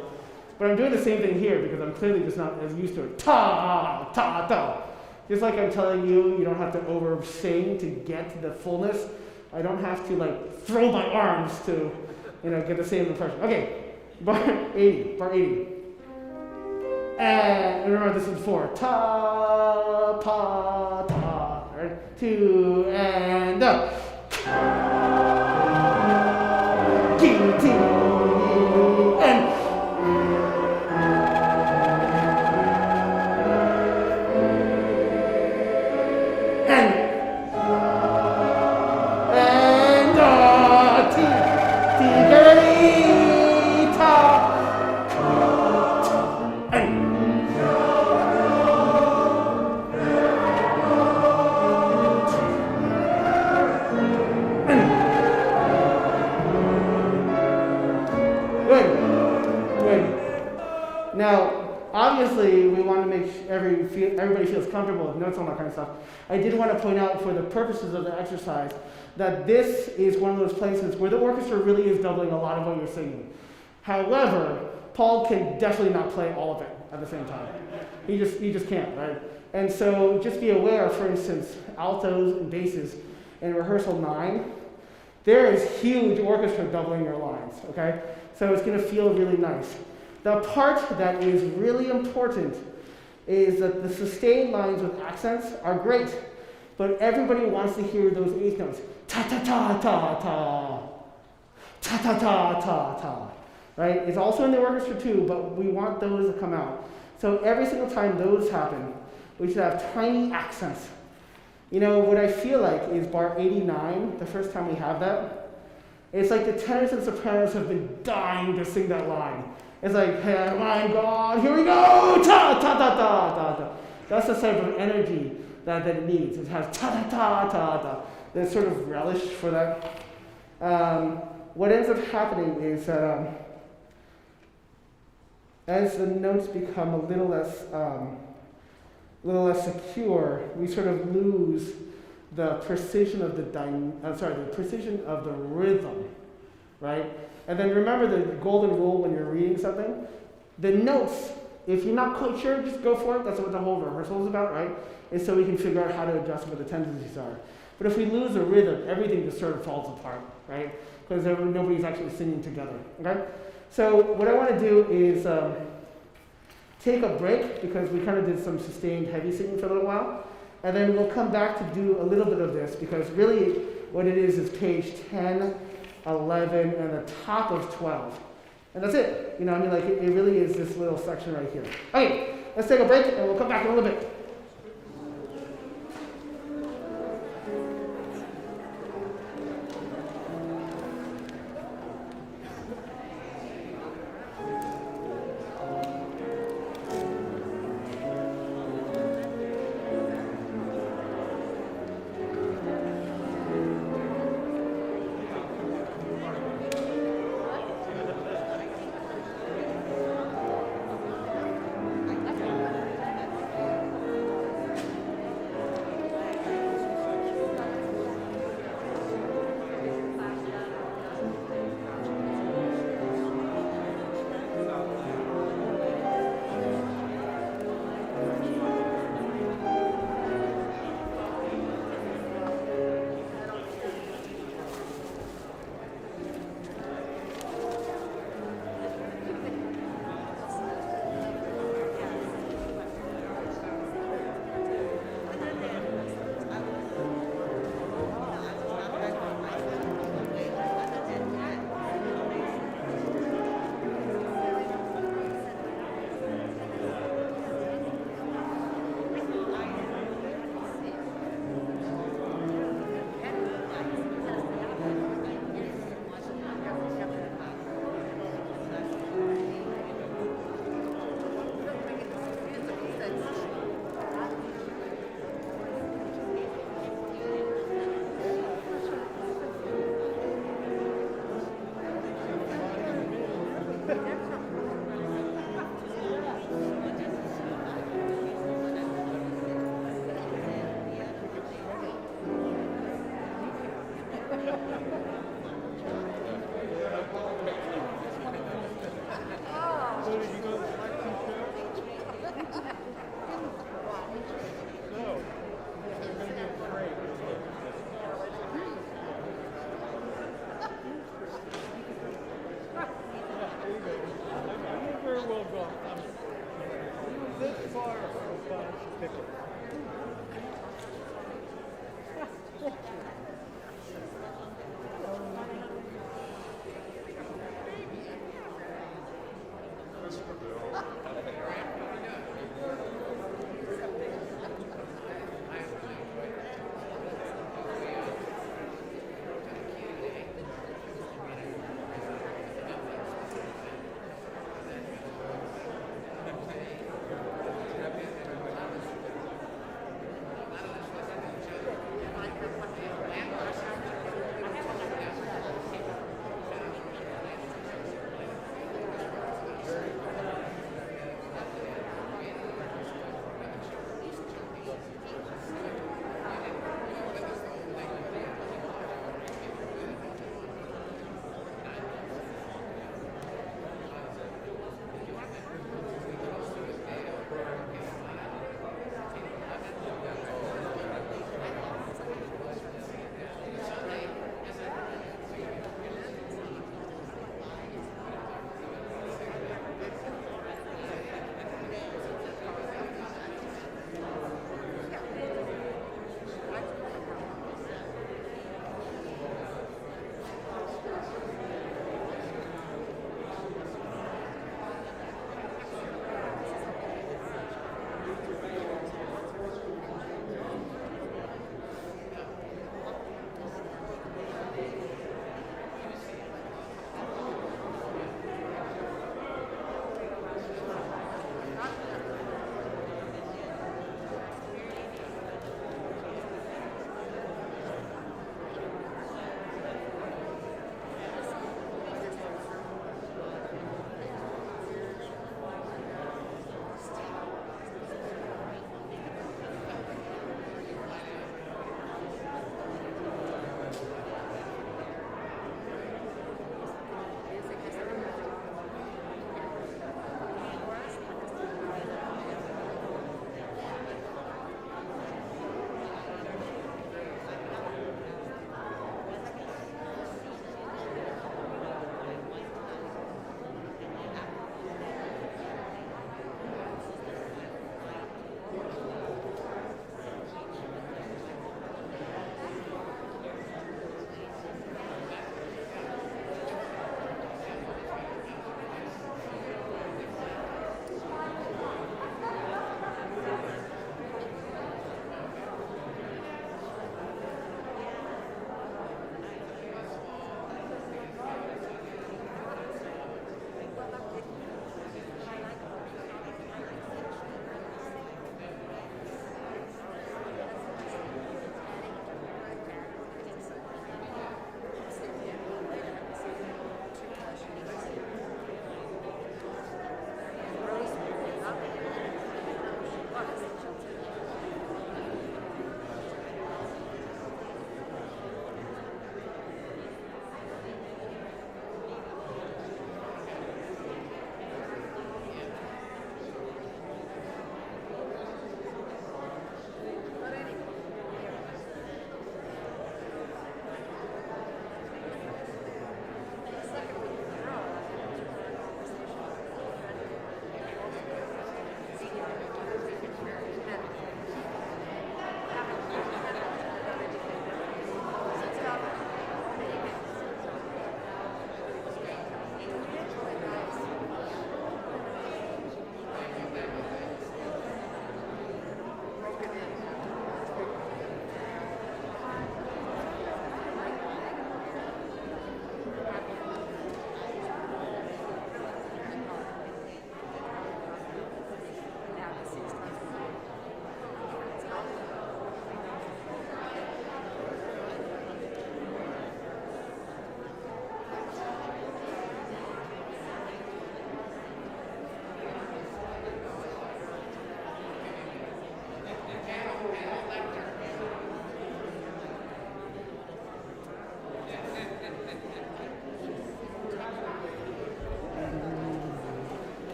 But I'm doing the same thing here because I'm clearly just not as used to it. Ta, ta, ta. Just like I'm telling you, you don't have to over sing to get to the fullness. I don't have to like throw my arms to, get the same impression. Okay, bar 80, bar 80. And remember this is 4. Ta, pa, ta. Right? 2, and up. T, and. Now, obviously, we want to make sure everybody feels comfortable with notes, all that kind of stuff. I did want to point out, for the purposes of the exercise, that this is one of those places where the orchestra really is doubling a lot of what you're singing. However, Paul can definitely not play all of it at the same time. He just can't, right? And so just be aware, for instance, altos and basses in rehearsal 9, there is huge orchestra doubling your lines, okay? So it's going to feel really nice. The part that is really important is that the sustained lines with accents are great, but everybody wants to hear those eighth notes. Ta ta ta ta ta. Ta ta ta ta ta. Right? It's also in the orchestra too, but we want those to come out. So every single time those happen, we should have tiny accents. What I feel like is bar 89, the first time we have that, it's like the tenors and sopranos have been dying to sing that line. It's like, hey, my God, here we go, ta, ta, ta, ta, ta, ta. That's the type of energy that it needs. It has ta, ta, ta, ta, ta. There's sort of relish for that. What ends up happening is that as the notes become a little less secure, we sort of lose the precision of the precision of the rhythm, right? And then remember the golden rule when you're reading something. The notes, if you're not quite sure, just go for it. That's what the whole rehearsal is about, right? And so we can figure out how to adjust what the tendencies are. But if we lose the rhythm, everything just sort of falls apart, right? Because nobody's actually singing together, okay? So what I want to do is take a break, because we kind of did some sustained heavy singing for a little while. And then we'll come back to do a little bit of this, because really what it is page 10, 11, and the top of 12. And that's it. It really is this little section right here. Okay, let's take a break, and we'll come back in a little bit.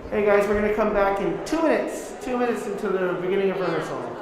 Hey guys, we're going to come back in 2 minutes. 2 minutes into the beginning of rehearsal.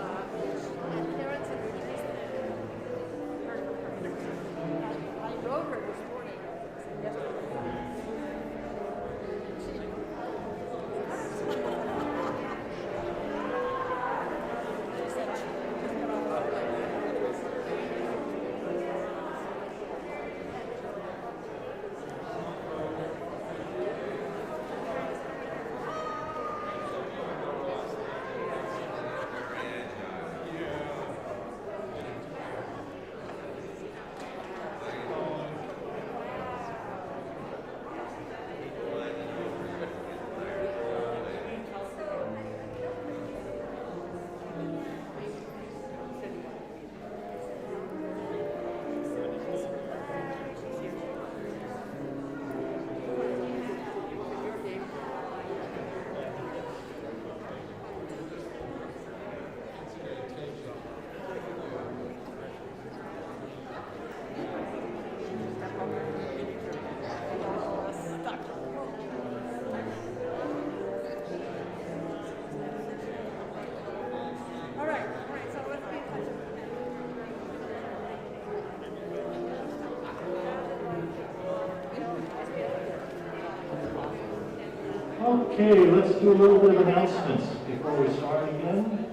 Okay, let's do a little bit of announcements before we start again.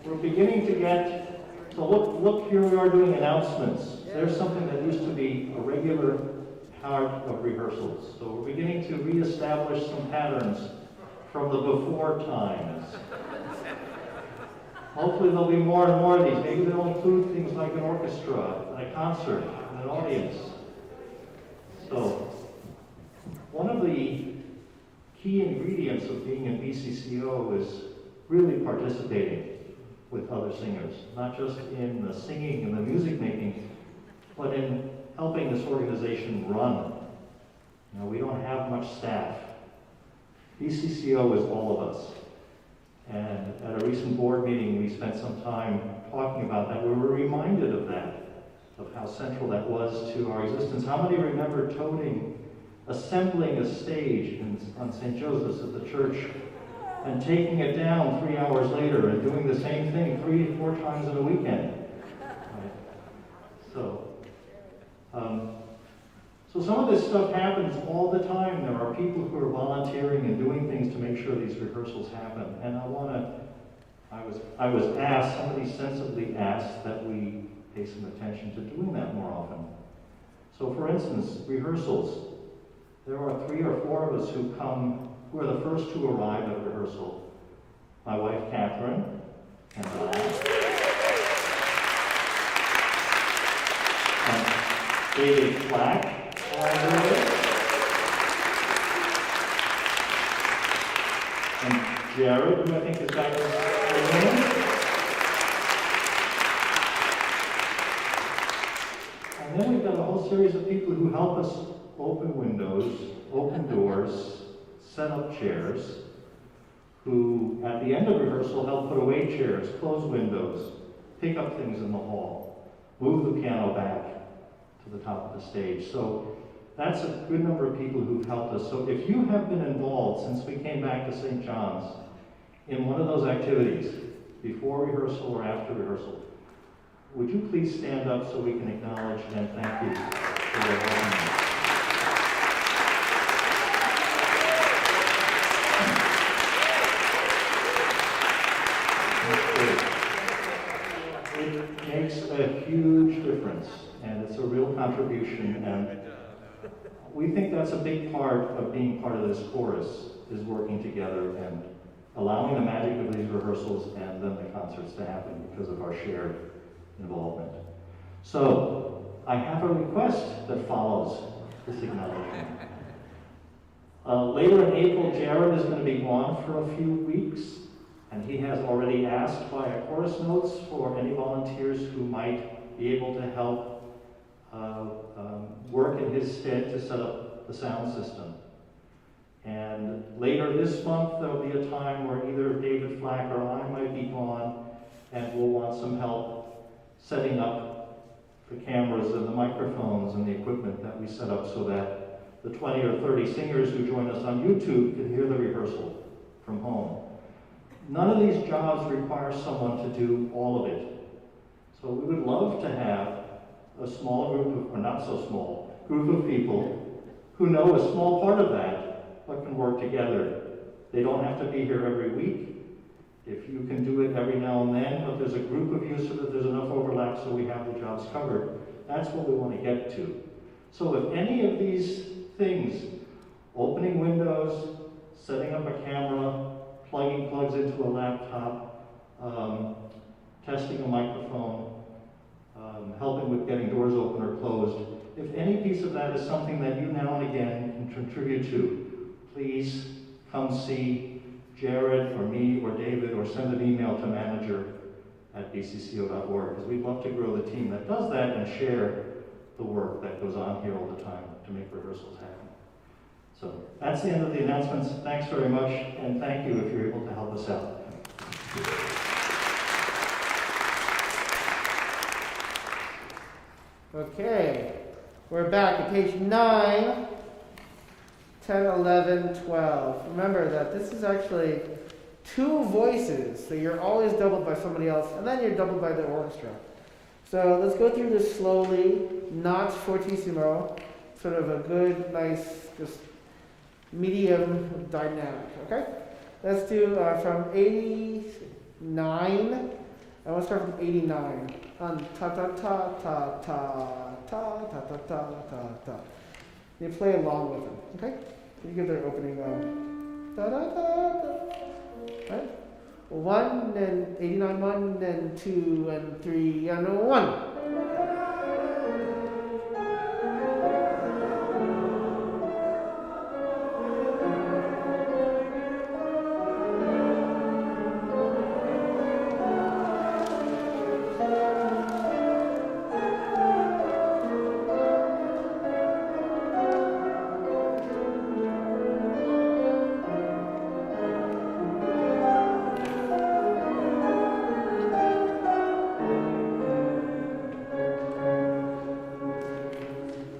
We're beginning to get, so look here we are doing announcements. There's something that used to be a regular part of rehearsals. So we're beginning to reestablish some patterns from the before times. Hopefully there'll be more and more of these. Maybe they'll include things like an orchestra, and a concert, and an audience. So, one of the key ingredients of being in BCCO is really participating with other singers, not just in the singing and the music making, but in helping this organization run. You know, we don't have much staff. BCCO is all of us. And at a recent board meeting, we spent some time talking about that. We were reminded of that, of how central that was to our existence. How many remember assembling a stage on St. Joseph's at the church and taking it down 3 hours later and doing the same thing 3 or 4 times in a weekend? Right. So some of this stuff happens all the time. There are people who are volunteering and doing things to make sure these rehearsals happen. And I was asked, somebody sensibly asked, that we pay some attention to doing that more often. So for instance, rehearsals. There are 3 or 4 of us who are the first to arrive at rehearsal. My wife, Catherine, and I. And David Flack, and Jared, who I think is back in the room. And then we've got a whole series of people who help us open windows, open doors, set up chairs, who at the end of rehearsal help put away chairs, close windows, pick up things in the hall, move the piano back to the top of the stage. So that's a good number of people who've helped us. So if you have been involved since we came back to St. John's in one of those activities, before rehearsal or after rehearsal, would you please stand up so we can acknowledge and thank you for your help? It makes a huge difference, and it's a real contribution, and we think that's a big part of being part of this chorus, is working together and allowing the magic of these rehearsals and then the concerts to happen because of our shared involvement. So, I have a request that follows this acknowledgement. Later in April, Jared is going to be gone for a few weeks, and he has already asked via chorus notes for any volunteers who might be able to help work in his stead to set up the sound system. And later this month, there'll be a time where either David Flack or I might be gone, and we'll want some help setting up the cameras and the microphones and the equipment that we set up so that the 20 or 30 singers who join us on YouTube can hear the rehearsal from home. None of these jobs require someone to do all of it. So we would love to have a small group of, or not so small, group of people who know a small part of that, but can work together. They don't have to be here every week. If you can do it every now and then, but there's a group of you so that there's enough overlap so we have the jobs covered, that's what we want to get to. So if any of these things, opening windows, setting up a camera, plugging plugs into a laptop, testing a microphone, helping with getting doors open or closed, if any piece of that is something that you now and again can contribute to, please come see Jared or me or David, or send an email to manager@bcco.org, because we'd love to grow the team that does that and share the work that goes on here all the time to make rehearsals happen. So that's the end of the announcements. Thanks very much, and thank you if you're able to help us out. Okay, we're back at page 9, 10, 11, 12. Remember that this is actually 2 voices, so you're always doubled by somebody else, and then you're doubled by the orchestra. So let's go through this slowly, not fortissimo, sort of a good, nice, just medium dynamic, okay? Let's do from 89, I want to start from 89. On ta-ta-ta-ta-ta-ta-ta-ta-ta-ta. You play along with them, okay? You get their opening da-da-da-da, right? 1 and 89, 1 and 2 and 3 and 1.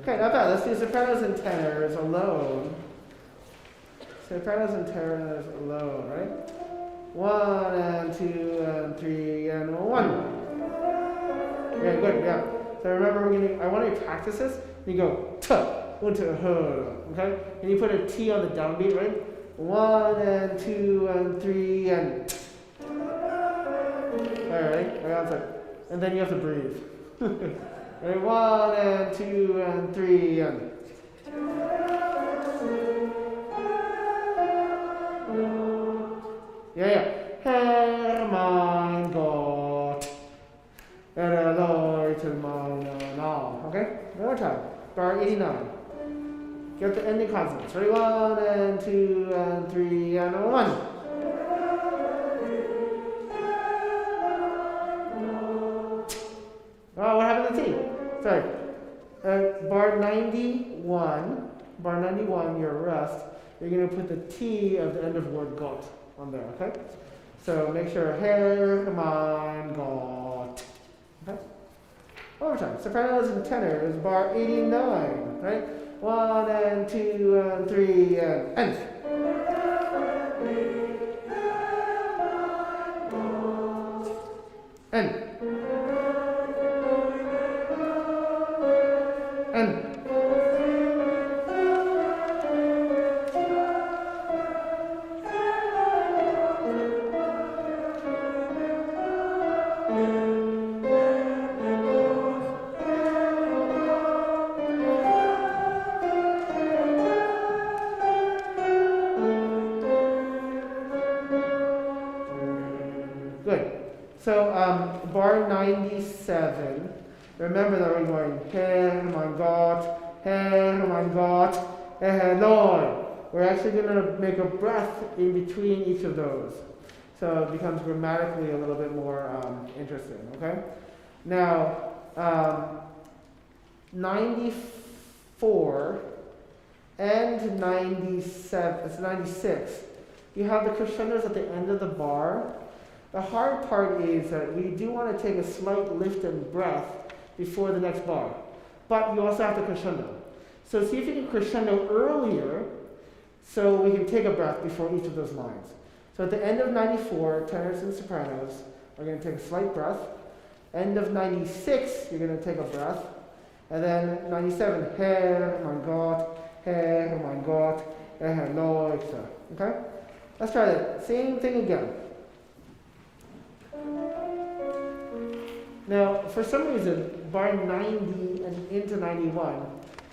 Okay, not bad. Let's do sopranos and tenors alone. Sopranos and tenors alone, right? 1 and 2 and 3 and 1. Yeah, good, yeah. So remember, I want you to practice this. You go t, 1 to h, okay? And you put a T on the downbeat, right? 1 and 2 and 3 and t. Alright, and then you have to breathe. Right, 1 and 2 and 3 and. Yeah. Herr mein Gott, erleuchte meine Namen. Okay, one more time. Bar 89. Get the ending consonants. Ready? 1 and 2 and 3 and 1. Oh, what happened to the T? Sorry. Bar 91, your rest, you're going to put the T of the end of word Gott on there, okay? So make sure Herr, mein Gott. Okay? One more time. Sopranos and tenors, bar 89, right? 1 and 2 and 3 and end. End. End. Good. So bar 97. Remember that we're going Herr, mein Gott, Lord. We're actually going to make a breath in between each of those. So it becomes grammatically a little bit more interesting, okay? Now, 94 and 97, it's 96, you have the crescendos at the end of the bar. The hard part is that we do want to take a slight lift and breath before the next bar. But you also have the crescendo. So see if you can crescendo earlier so we can take a breath before each of those lines. So at the end of 94, tenors and sopranos are going to take a slight breath. End of 96, you're going to take a breath. And then 97, Herr, mein Gott, Herr, mein Gott, Herr Leute. Okay? Let's try that. Same thing again. Now, for some reason, bar 90 and into 91,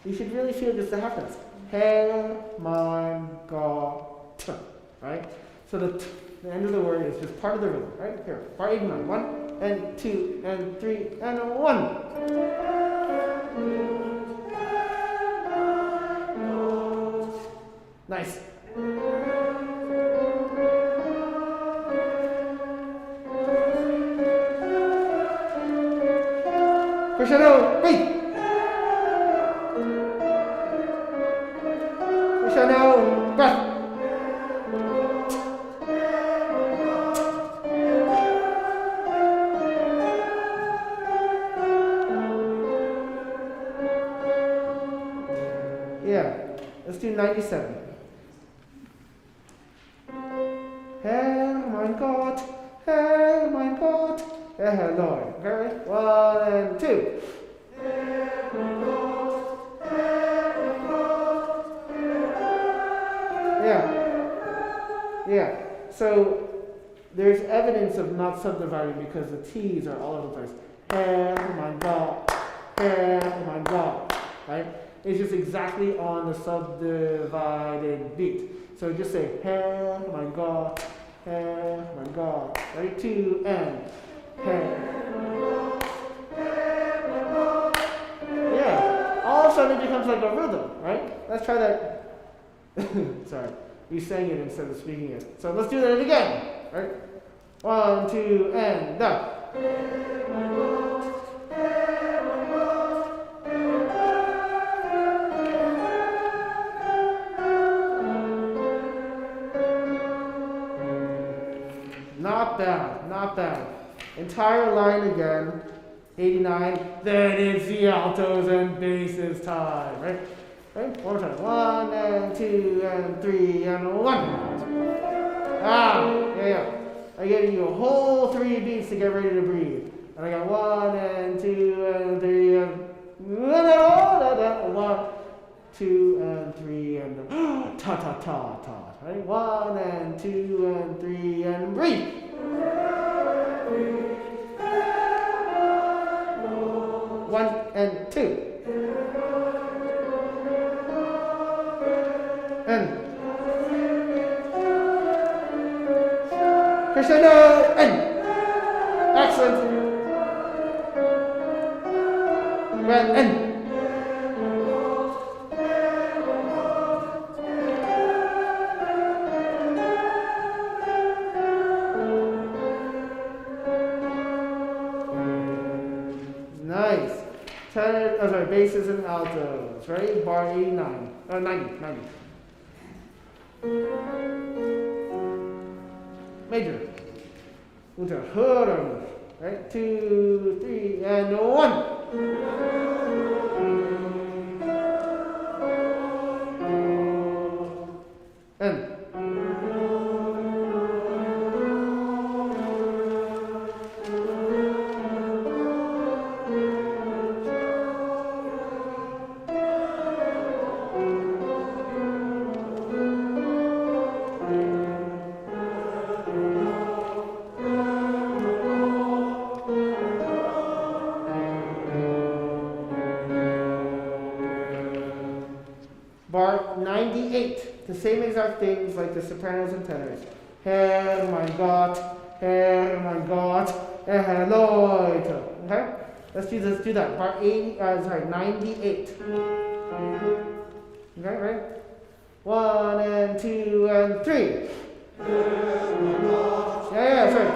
you should really feel just the half notes. Herr, mein Gott. Right? So the end of the word is just part of the rhythm. Right? Here, bar 89. 1 and 2 and 3 and 1. Nice. Crescendo, breathe. Crescendo, breath. Yeah, let's do 97. Herr, mein Gott, Herr, mein Gott, Herr Lord. Okay, 1 and 2. Yeah. So there's evidence of not subdividing because the T's are all over the place. Herr, mein Gott, Herr, mein Gott. Right? It's just exactly on the subdivided beat. So just say Herr, mein Gott, Herr, mein Gott. Ready? 2 and Herr. Yeah. All of a sudden it becomes like a rhythm, right? Let's try that. Sorry. We sang it instead of speaking it. So let's do that again. Right? 1, 2, and down. Not bad. Entire line again. 89. Then it's the altos and basses time, right? Right? One more time. 1 and 2 and 3 and 1. Yeah. I gave you a whole 3 beats to get ready to breathe. And I got 1 and 2 and 3 and 1, 2 and 3 and ta ta ta ta. Right? 1 and 2 and 3 and breathe. 1 and 2. And crescendo and excellent. And nice. Tenor, basses and altos, right? Bar 89. 90. Major. Unter hören. Right? 2, 3, and 1. And bar 98, the same exact things like the sopranos and tenors. Herr, mein Gott, Herr, mein Gott, Herr Leute. Okay? Let's do that. Bar 98. Okay, right? 1 and 2 and 3. Sorry.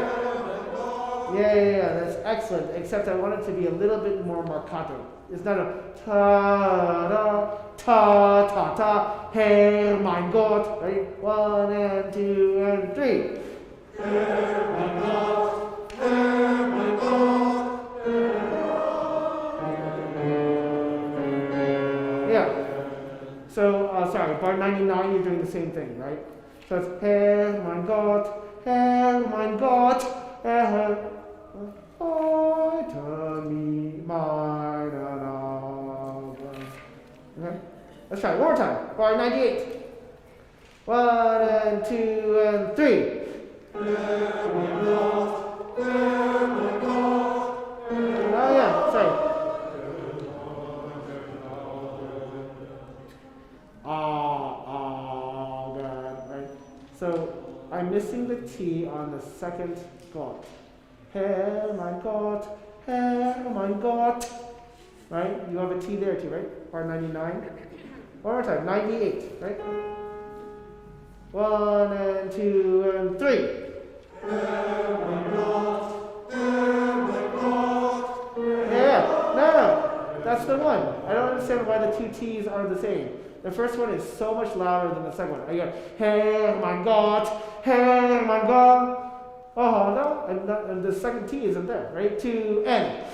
Yeah, that's excellent. Except I want it to be a little bit more marcato. It's not a ta, Herr, mein Gott. Right? 1 and 2 and 3. Herr, mein Gott, Herr, mein Gott. Yeah. bar 99, you're doing the same thing, right? So it's Herr, mein Gott, heute mir meinen Augen. Okay? Let's try it one more time. Bar 98. 1 and 2 and 3. Oh yeah, sorry. Right? So I'm missing the T on the second Gott. Herr, mein Gott, right? You have a T there too, right? Bar 99. One more time, 98, right? 1 and 2 and 3. Yeah, no, that's the one. I don't understand why the two T's are the same. The first one is so much louder than the second one. I go, Herr, mein Gott, oh no, and the second T isn't there, right? 2 N.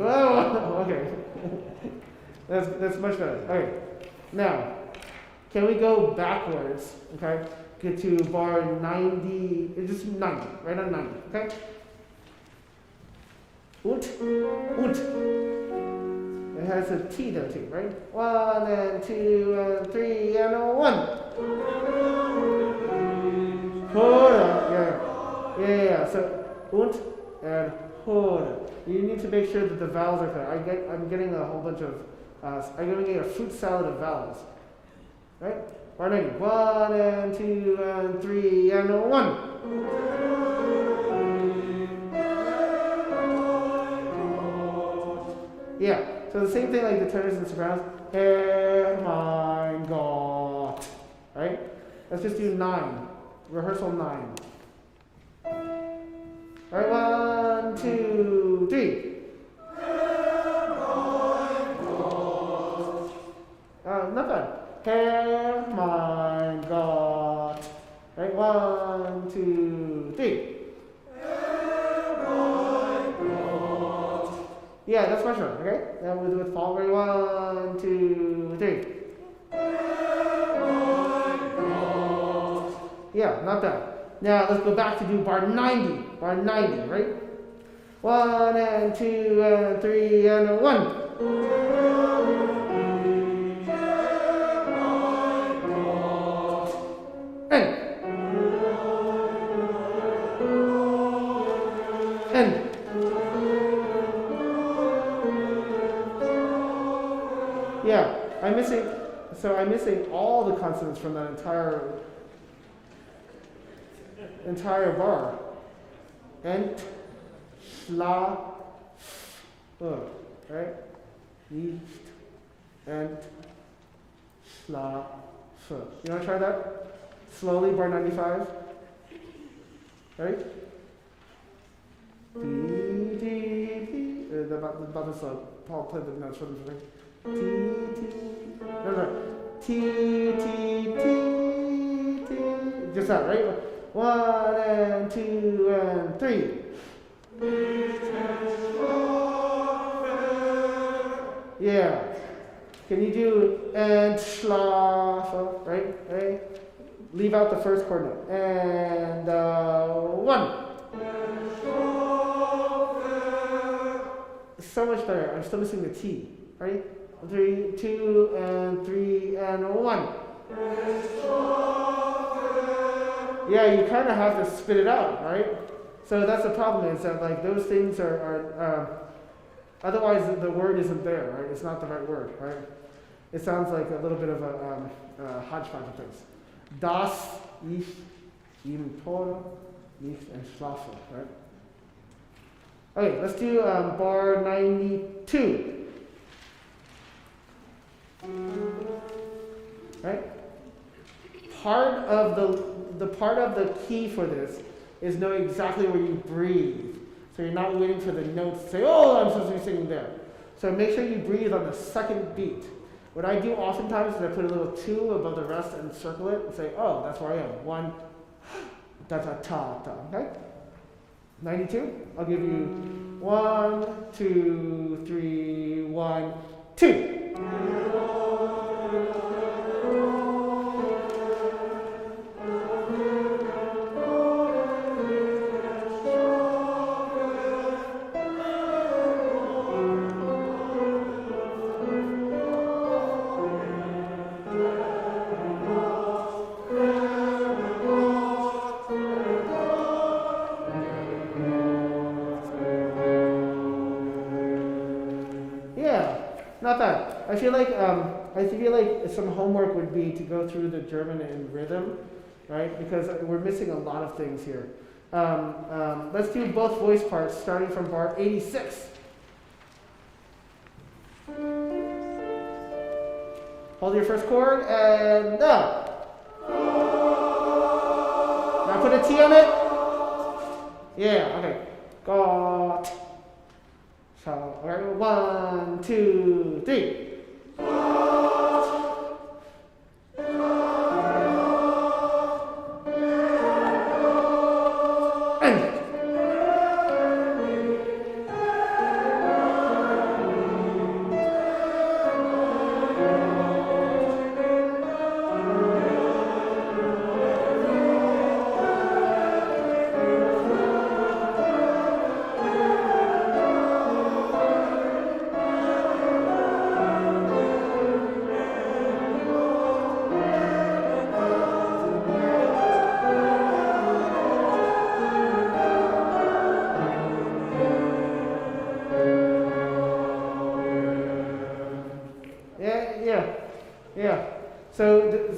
Whoa, okay. That's much better. Okay. Now, can we go backwards? Okay. Get to bar 90. It's just 90, right on 90. Okay. Und. It has a T there too, right? 1 and 2 and 3 and 1. Yeah. So und and hoda. You need to make sure that the vowels are clear. I'm getting a whole bunch of. I'm going to get a fruit salad of vowels, right? Bar 90. 1 and 2 and 3 and 1. Yeah. So the same thing like the tenors and sopranos. Herr, mein Gott. Right? Let's just do 9. Rehearsal 9. Alright, 1, 2, 3. Not bad. Herr, mein Gott. Right? 1, 2, 3. Yeah, that's my short, okay? Then we'll do it forward. 1, 2, 3. Yeah, not bad. Now let's go back to do bar 90. Bar 90, right? 1 and 2 and 3 and 1. And. Yeah, I'm missing all the consonants from that entire bar. Ent, schla, right? Nicht, ent, schla, f. You want to try that? Slowly, bar 95. Right? About this Paul played the notes for them. T. T. Just that, right? 1 and 2 and 3. Yeah. Can you do and schlafen, right? Leave out the first chord note. And 1. So much better. I'm still missing the T, right? 3, 2 and 3 and 1. Yeah, you kind of have to spit it out, right? So that's the problem, is that like those things are otherwise the word isn't there, right? It's not the right word, right? It sounds like a little bit of a hodgepodge of things. Das, ich, im Tore, nicht entschlafe, right? Okay, let's do bar 92. Right? Part of the key for this is know exactly where you breathe. So you're not waiting for the notes to say, oh, I'm supposed to be singing there. So make sure you breathe on the second beat. What I do oftentimes is I put a little 2 above the rest and circle it and say, oh, that's where I am. 1, da da ta ta, okay? 92? I'll give you 1, 2, 3, 1, 2. Not bad. I feel like some homework would be to go through the German in rhythm, right? Because we're missing a lot of things here. Let's do both voice parts, starting from bar 86. Hold your first chord and now. Now put a T on it. Yeah. Okay. Got. So, all right, 1, 2, 3.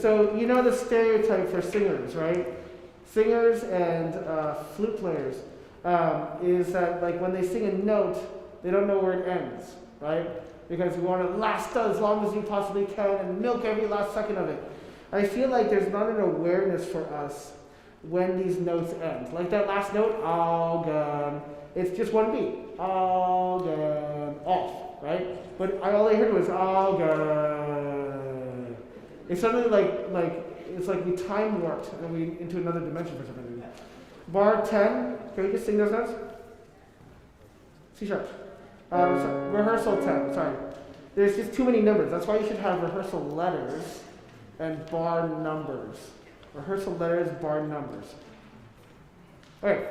So you know the stereotype for singers, right? Singers and flute players is that like when they sing a note, they don't know where it ends, right? Because we want to last as long as you possibly can and milk every last second of it. I feel like there's not an awareness for us when these notes end. Like that last note, all it's just one beat, all off, right? But all I heard was all It's something like it's like we time warped and we into another dimension for some reason. Bar 10, can we just sing those notes? C sharp. Rehearsal 10, sorry. There's just too many numbers. That's why you should have rehearsal letters and bar numbers. Rehearsal letters, bar numbers. Okay.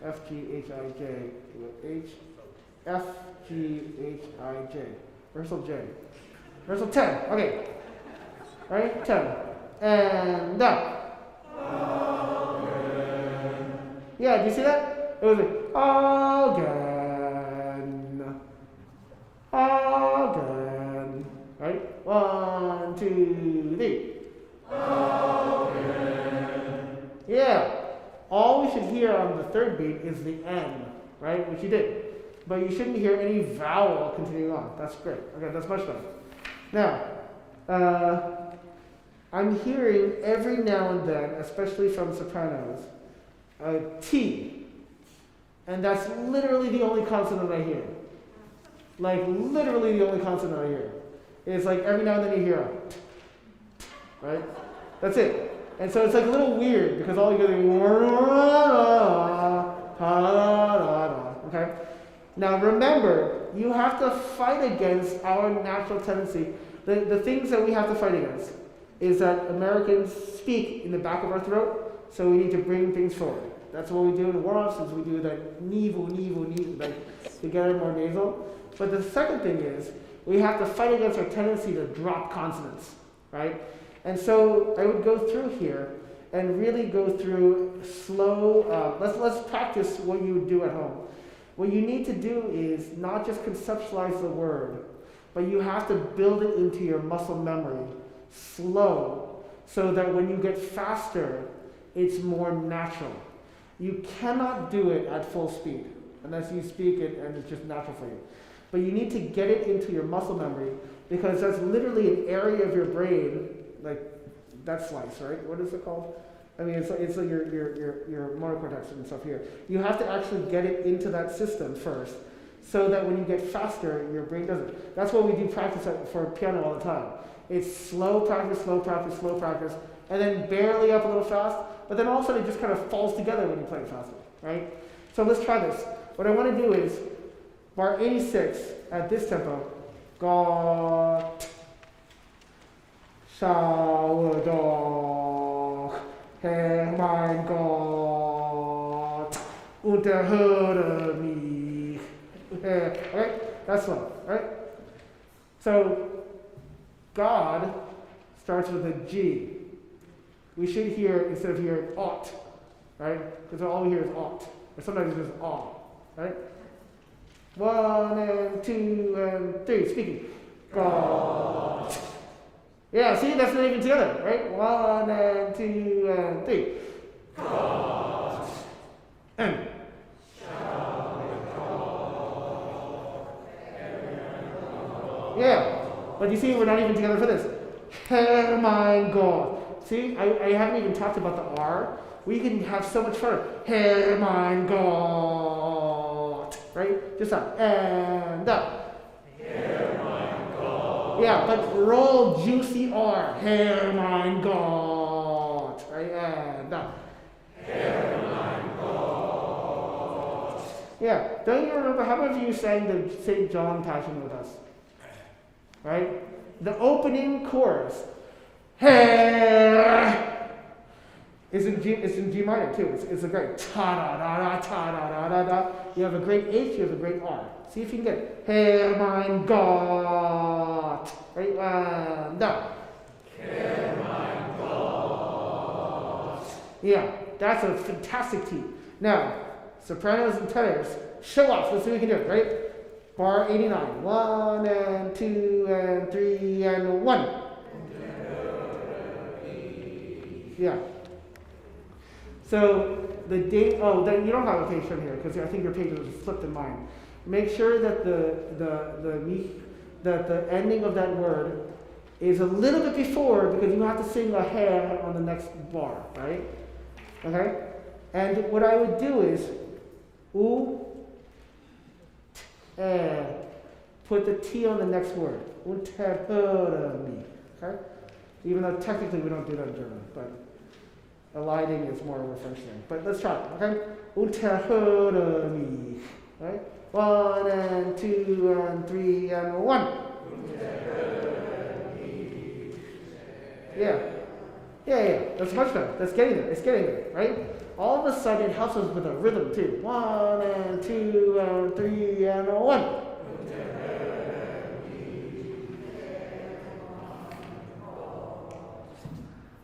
F, G, H, I, J. H, F, G, H, I, J. Rehearsal J. Rehearsal 10, okay. Right? 10. And down. Yeah, do you see that? It was like, again. Right? 1, 2, 3. Yeah. All we should hear on the third beat is the N, right? Which you did. But you shouldn't hear any vowel continuing on. That's great. Okay, that's much better. Now, I'm hearing every now and then, especially from sopranos, a T. And that's literally the only consonant I hear. Like, literally the only consonant I hear. It's like every now and then you hear a T, right? That's it. And so it's like a little weird because all you get is okay? Now remember, you have to fight against our natural tendency. The things that we have to fight against is that Americans speak in the back of our throat, so we need to bring things forward. That's what we do in warm-ups, is we do that neevil, like to get it more nasal. But the second thing is, we have to fight against our tendency to drop consonants, right? And so I would go through here and really go through slow, let's practice what you would do at home. What you need to do is not just conceptualize the word, but you have to build it into your muscle memory, slow, so that when you get faster, it's more natural. You cannot do it at full speed, unless you speak it and it's just natural for you. But you need to get it into your muscle memory, because that's literally an area of your brain, like that slice, right? What is it called? I mean, it's like your motor cortex and stuff here. You have to actually get it into that system first, so that when you get faster, your brain does it. That's what we do practice for piano all the time. It's slow practice, and then barely up a little fast, but then all of a sudden it just kind of falls together when you play it faster, right? So let's try this. What I want to do is bar 86 at this tempo. Gott, schaue doch, Herr mein Gott, und erhöre mich. Right? That's slow, right? So God starts with a G. We should hear, instead of hearing ought, right? Because all we hear is ought. Or sometimes it's just aw, right? 1 and 2 and 3, speaking. God. Yeah, see, that's not even together, right? 1 and 2 and 3. God. And. Yeah, but you see, we're not even together for this. Herr mein Gott. See, I haven't even talked about the R. We can have so much fun. Herr mein Gott. Right? Just up. And up. Herr mein Gott. Yeah, but roll juicy R. Herr mein Gott. Right? And up. Herr mein Gott. Yeah, don't you remember, how many of you sang the St. John Passion with us? Right? The opening chorus, Herr, is in G minor too. It's a great ta da da da ta da da da da. You have a great H, you have a great R. See if you can get it. Herr mein Gott. Right? And down. Herr mein Gott. Yeah, that's a fantastic key. Now, sopranos and tenors, show off. Let's see if we can do it, right? Bar 89. 1 and 2 and 3 and 1. Yeah. So the date. Oh, then you don't have a page from here because I think your page was flipped in mine. Make sure that the ending of that word is a little bit before, because you have to sing a hair on the next bar, right? Okay. And what I would do is, put the T on the next word. Unterhöre mich. Okay? Even though technically we don't do that in German, but eliding is more of a French thing. But let's try it, okay? Unterhöre mich. Right? 1 and 2 and 3 and 1. Yeah. Yeah. That's much better. That's getting there. It's getting there, right? All of a sudden, it helps us with a rhythm too. 1 and 2 and 3 and 1.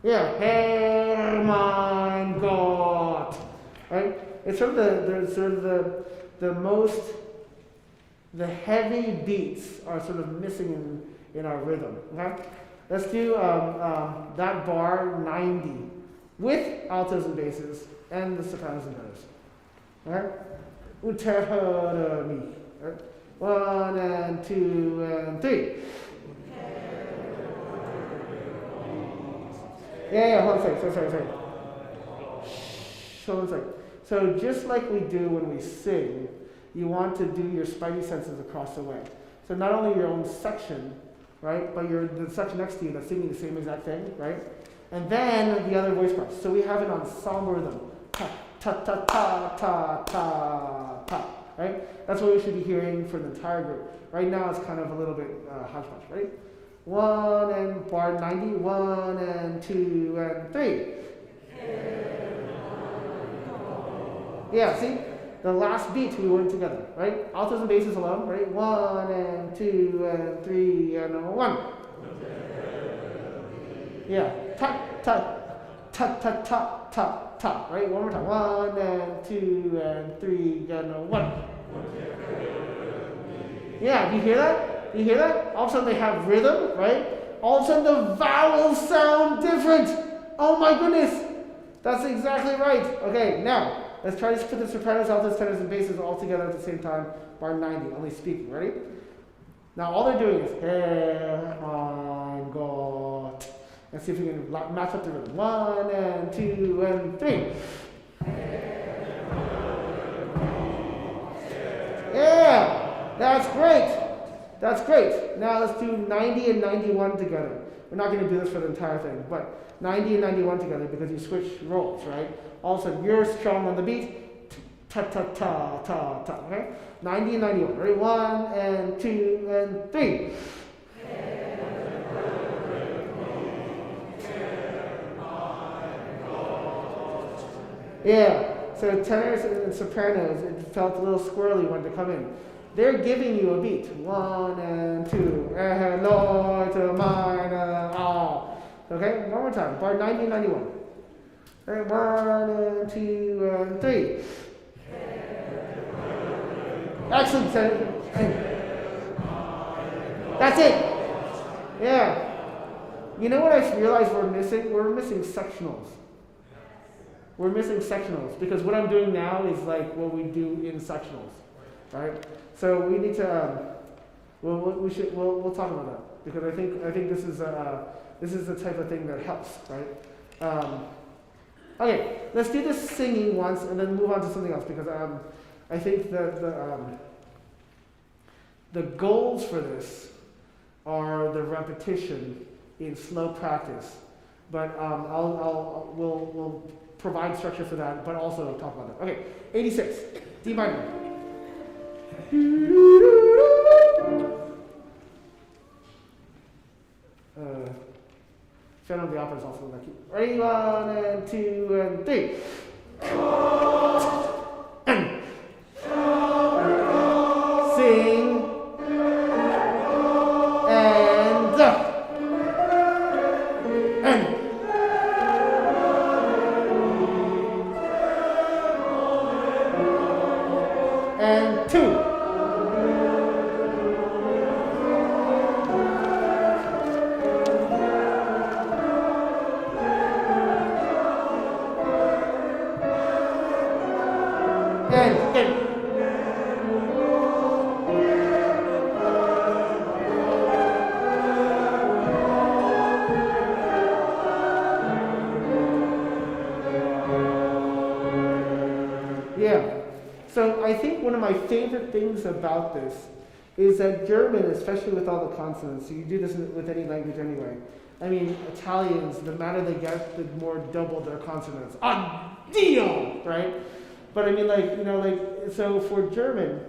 Yeah, Herr mein Gott. Right? It's sort of the heavy beats are sort of missing in our rhythm. Okay? Let's do that bar 90 with altos and basses and the sopranos and tenors. Alright? Unterhöre mich. Right? 1 and 2 and 3. Yeah, hold on a second. Sorry. Hold on a second. So just like we do when we sing, you want to do your spidey senses across the way. So not only your own section, right, but the section next to you that's singing the same exact thing, right? And then the other voice parts. So we have an ensemble rhythm. Ta, ta, ta, ta, ta, ta, ta, right? That's what we should be hearing for the entire group. Right now it's kind of a little bit hodgepodge, right? 1 and bar 90, 1 and 2 and 3. Yeah, see? The last beat we went together, right? Altos and basses alone, right? 1 and 2 and 3 and 1. Yeah. Ta, ta, ta, ta, ta, ta, ta, right? One more time. 1 and 2 and 3 and 1. Yeah, do you hear that? Do you hear that? All of a sudden they have rhythm, right? All of a sudden the vowels sound different. Oh my goodness. That's exactly right. Okay, now let's try to put the sopranos, altos, tenors, and basses all together at the same time. Bar 90, only speaking. Ready? Now all they're doing is Herr mein Gott. Let's see if we can match up the rhythm. 1 and 2 and 3. Yeah, that's great. That's great. Now let's do 90 and 91 together. We're not going to do this for the entire thing, but 90 and 91 together because you switch roles, right? All of a sudden you're strong on the beat. ta ta ta ta ta. Okay? 90 and 91. Ready? 1 and 2 and 3. Yeah. So tenors and sopranos, it felt a little squirrely when they come in. They're giving you a beat. 1 and 2. Lord to mine. Okay? One more time. Bar 90 and 91. Right, 1 and 2 and 3. Excellent. That's it. Yeah. You know what I realized we're missing? We're missing sectionals. We're missing sectionals because what I'm doing now is like what we do in sectionals, right? So we need to. We'll talk about that because I think this is the type of thing that helps, right? Okay, let's do this singing once and then move on to something else because I think that the goals for this are the repetition in slow practice, but we'll provide structure for that, but also talk about that. Okay, 86, D minor. Phantom of the Opera is also that key. Ready, 1 and 2 and 3. Sing and and 2. Yeah. So I think one of my favorite things about this is that German, especially with all the consonants, so you do this with any language anyway. I mean, Italians, the madder they get, the more double their consonants. Addio, right? But I mean, so for German,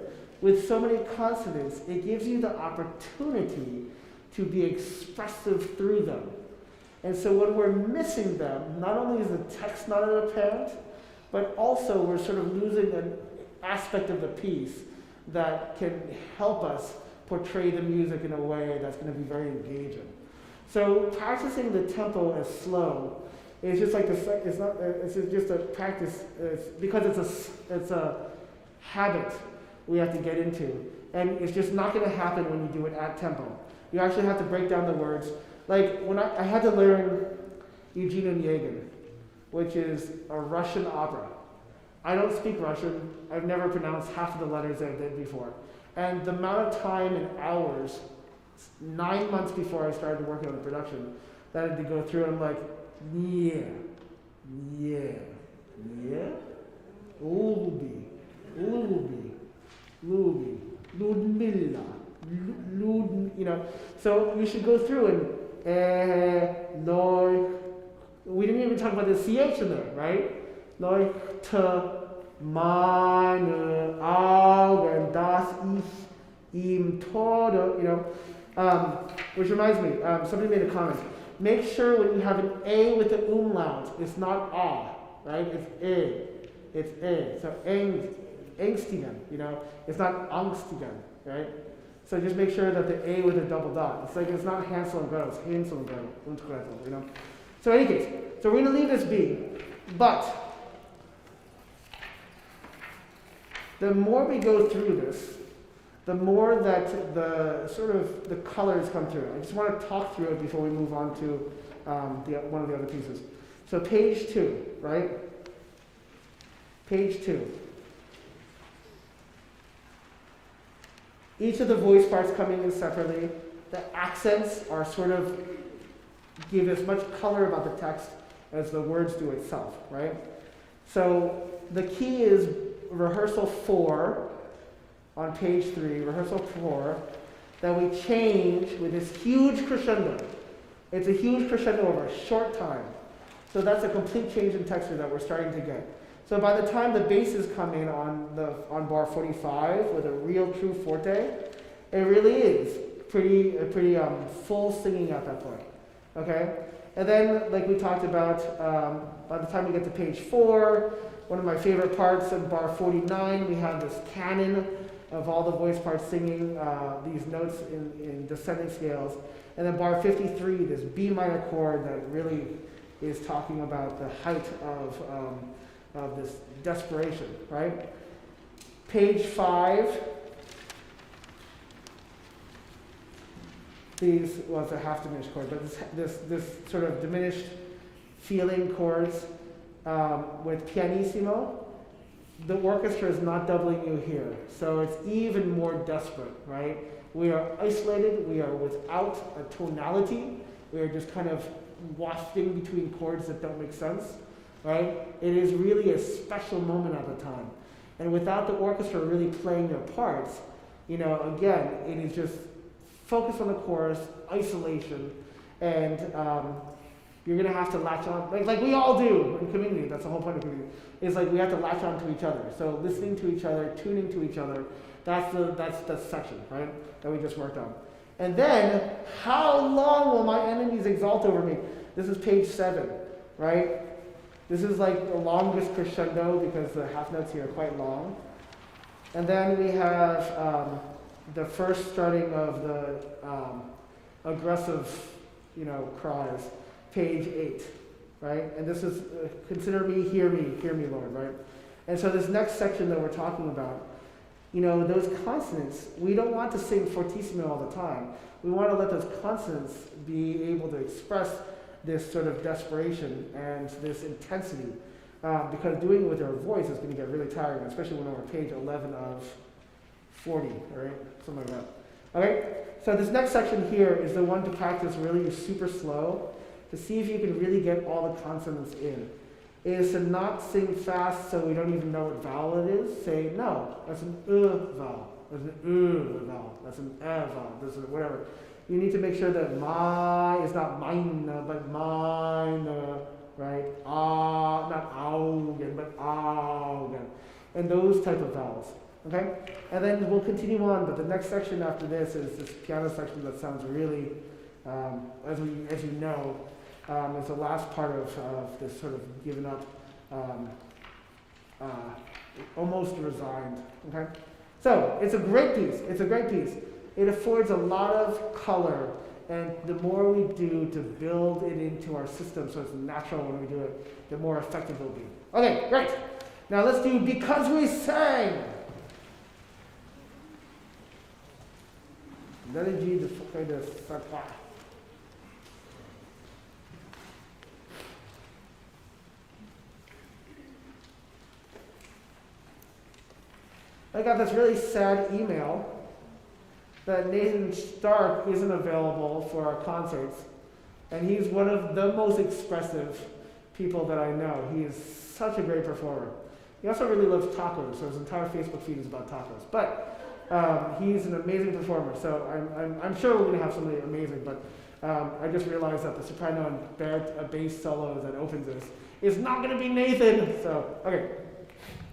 with so many consonants, it gives you the opportunity to be expressive through them. And so when we're missing them, not only is the text not apparent, but also we're sort of losing an aspect of the piece that can help us portray the music in a way that's going to be very engaging. So practicing the tempo as slow is just like it's just a practice. Because it's a habit we have to get into, and it's just not going to happen when you do it at tempo. You actually have to break down the words. Like when I had to learn Eugene Onegin, which is a Russian opera. I don't speak Russian. I've never pronounced half of the letters I did before. And the amount of time and hours, 9 months before I started working on the production, that I had to go through, I'm like, Lubi, Ludmilla, So you should go through and, Lord, we didn't even talk about the CH in there, right? Leuchte meine Augen, dass ich ihm Tode, which reminds me, somebody made a comment. Make sure when you have an A with an umlaut, it's not A, right? It's A. It's A. So Ängstigen, it's not Angstigen, right? So just make sure that the A with a double dot. It's like it's not Hansel and Gretel, it's Hansel and Gretel, So in any case, so we're going to leave this be, but the more we go through this, the more that the colors come through. I just want to talk through it before we move on to one of the other pieces. So page 2, right? Page 2. Each of the voice parts coming in separately. The accents are sort of give as much color about the text as the words do itself, right? So the key is rehearsal 4 on page 3, rehearsal 4, that we change with this huge crescendo. It's a huge crescendo over a short time. So that's a complete change in texture that we're starting to get. So by the time the basses come in on bar 45 with a real true forte, it really is pretty full singing at that point. Okay? And then, like we talked about, by the time we get to page 4, one of my favorite parts in bar 49, we have this canon of all the voice parts singing these notes in descending scales. And then bar 53, this B minor chord that really is talking about the height of this desperation, right? Page 5, well, it's a half diminished chord, but this sort of diminished feeling chords with pianissimo. The orchestra is not doubling you here, so it's even more desperate, right? We are isolated, we are without a tonality, we are just kind of wafting between chords that don't make sense, right? It is really a special moment at the time. And without the orchestra really playing their parts, again, it is just focus on the chorus, isolation, and you're going to have to latch on, like we all do in community. That's the whole point of community. It's like we have to latch on to each other. So listening to each other, tuning to each other, that's the section, right, that we just worked on. And then, how long will my enemies exalt over me? This is page 7, right? This is like the longest crescendo because the half notes here are quite long. And then we have the first starting of the aggressive, cries, page 8, right? And this is, consider me, hear me, Lord, right? And so this next section that we're talking about, those consonants, we don't want to sing fortissimo all the time. We want to let those consonants be able to express this sort of desperation and this intensity, because doing it with our voice is going to get really tiring, especially when we're on page 11 of 40, all right? Something like that. Okay, so this next section here is the one to practice really super slow to see if you can really get all the consonants in. Is to not sing fast so we don't even know what vowel it is. Say, no, that's an vowel. That's an vowel. That's an vowel. This is whatever. You need to make sure that my is not mine, but mine, right? Not augen, but augen. And those type of vowels. Okay? And then we'll continue on, but the next section after this is this piano section that sounds really, as you know, it's the last part of this sort of given up, almost resigned. Okay? So it's a great piece. It's a great piece. It affords a lot of color, and the more we do to build it into our system so it's natural when we do it, the more effective it'll be. Okay, great. Now let's do Because We Sang. I got this really sad email that Nathan Stark isn't available for our concerts, and he's one of the most expressive people that I know. He is such a great performer. He also really loves tacos, so his entire Facebook feed is about tacos. But he's an amazing performer, so I'm sure we're going to have something amazing, but I just realized that the soprano and bass solo that opens this is not going to be Nathan. So, okay.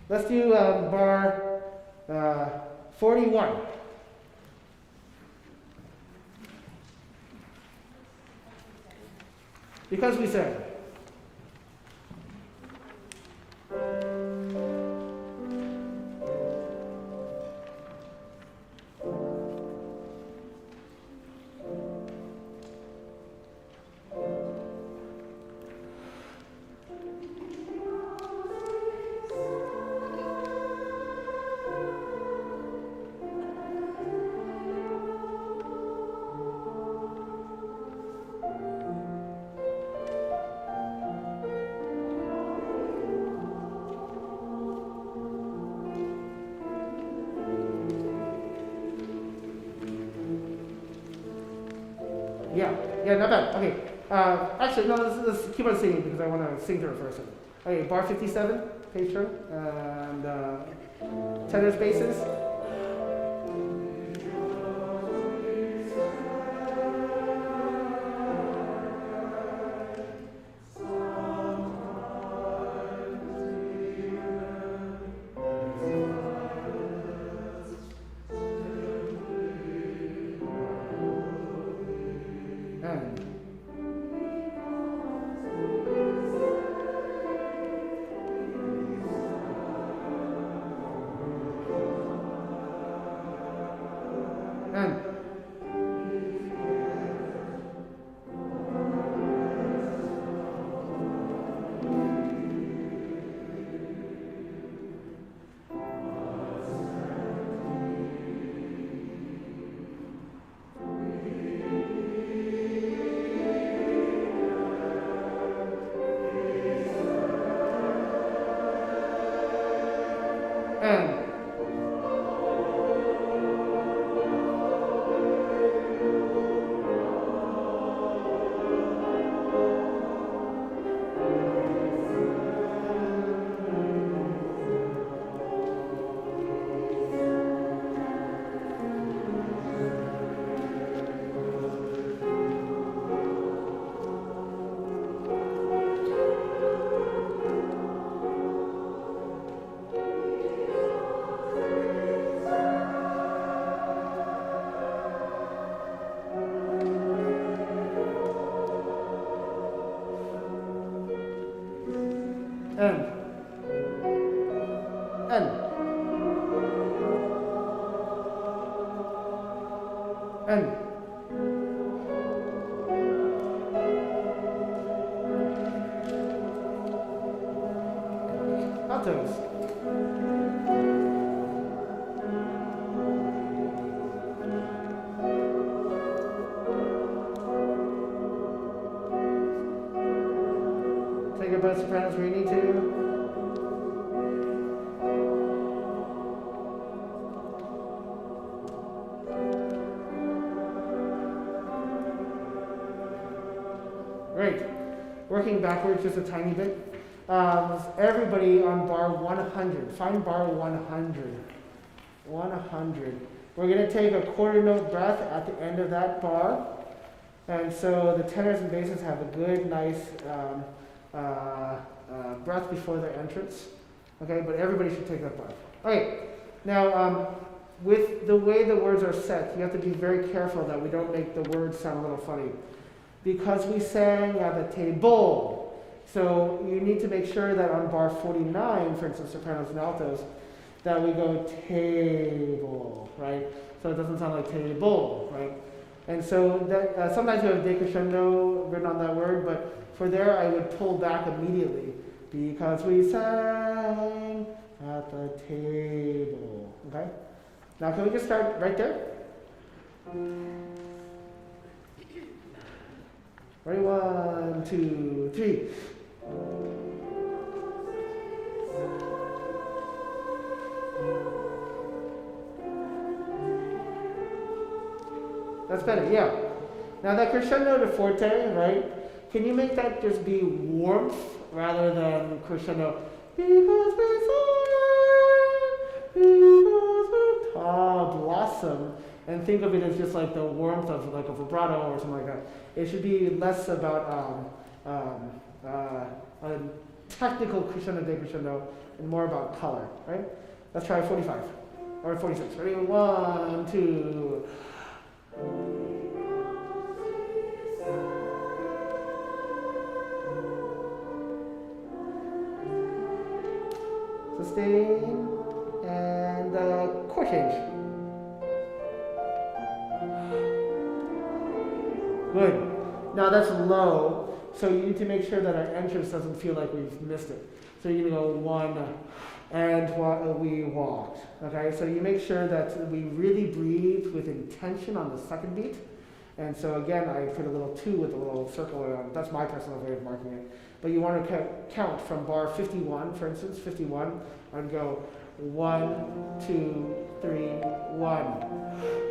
Let's do bar 41. Because We Sang. Yeah, not bad. Okay. Actually, no, let's keep on singing because I want to sing to it for a second. Okay, bar 57, page turn, and tenor basses. N. N. N. Altos. Take a breath, sopranos, where you need to. Great. Working backwards just a tiny bit. Everybody on bar 100. Find bar 100. 100. We're going to take a quarter note breath at the end of that bar. And so the tenors and basses have a good, nice breath before their entrance. Okay, but everybody should take that breath. Okay, now with the way the words are set, you have to be very careful that we don't make the words sound a little funny. Because we sang at the table. So you need to make sure that on bar 49, for instance, sopranos and altos, that we go table, right? So it doesn't sound like table, right? And so that, sometimes you have decrescendo written on that word, but for there I would pull back immediately because we sang at the table, okay? Now can we just start right there? Ready? 1, 2, 3. That's better, yeah. Now that crescendo to forte, right? Can you make that just be warmth rather than crescendo? Because we blossom, and think of it as just like the warmth of like a vibrato or something like that. It should be less about a technical crescendo decrescendo and more about color, right? Let's try 45 or 46. Ready? 1, 2. Sustain and chord change. Good. Now that's low, so you need to make sure that our entrance doesn't feel like we've missed it. So you're gonna go 1 and we walked. Okay, so you make sure that we really breathe with intention on the second beat. And so again, I put a little 2 with a little circle around. That's my personal way of marking it. But you want to count from bar 51, for instance, 51, and go 1, 2, 3, 1.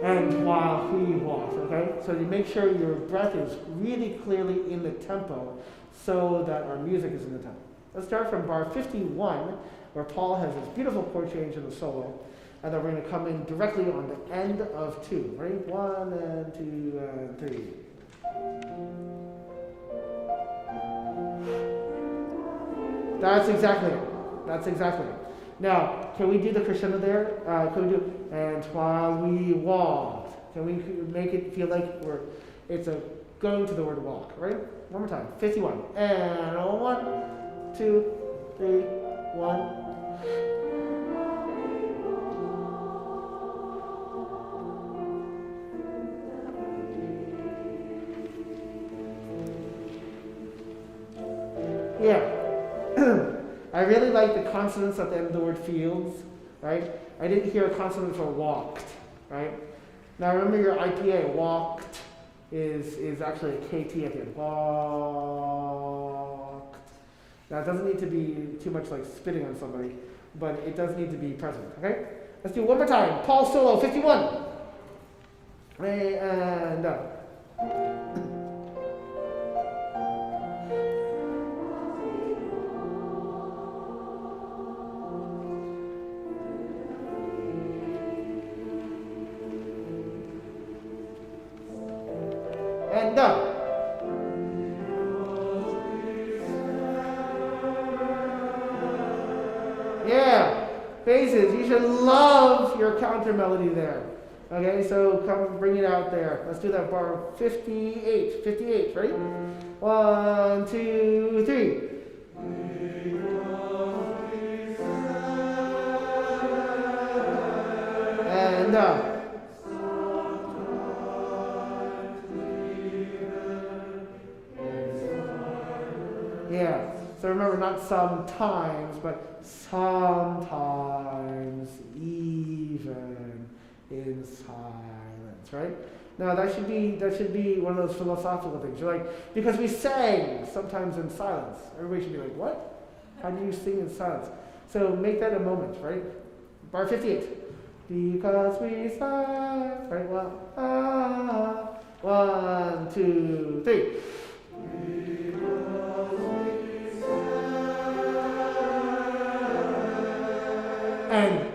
And while we walk, okay? So you make sure your breath is really clearly in the tempo so that our music is in the tempo. Let's start from bar 51, where Paul has this beautiful chord change in the solo. And then we're going to come in directly on the end of 2. Ready? 1 and 2 and 3. That's exactly it. That's exactly it. Now, can we do the crescendo there? Can we do, and while we walked. Can we make it feel like it's a going to the word walk, right? One more time. 51. And 1, 2, 3, 1. Yeah. I really like the consonants at the end of the word fields, right? I didn't hear a consonant for walked, right? Now remember your IPA, walked is actually a KT at the end. Walked. Now it doesn't need to be too much like spitting on somebody, but it does need to be present, okay? Let's do it one more time. Paul solo, 51. And and done. Yeah, basses. You should love your counter melody there. Okay, so come bring it out there. Let's do that bar 58. 58, ready? 1, 2, 3. And yeah. So remember, not sometimes, but sometimes, even in silence, right? Now that should be one of those philosophical things. You're like, because we sang sometimes in silence. Everybody should be like, what? How do you sing in silence? So make that a moment, right? Bar 58. Because we sang, right? Well, 1, 2, 3. And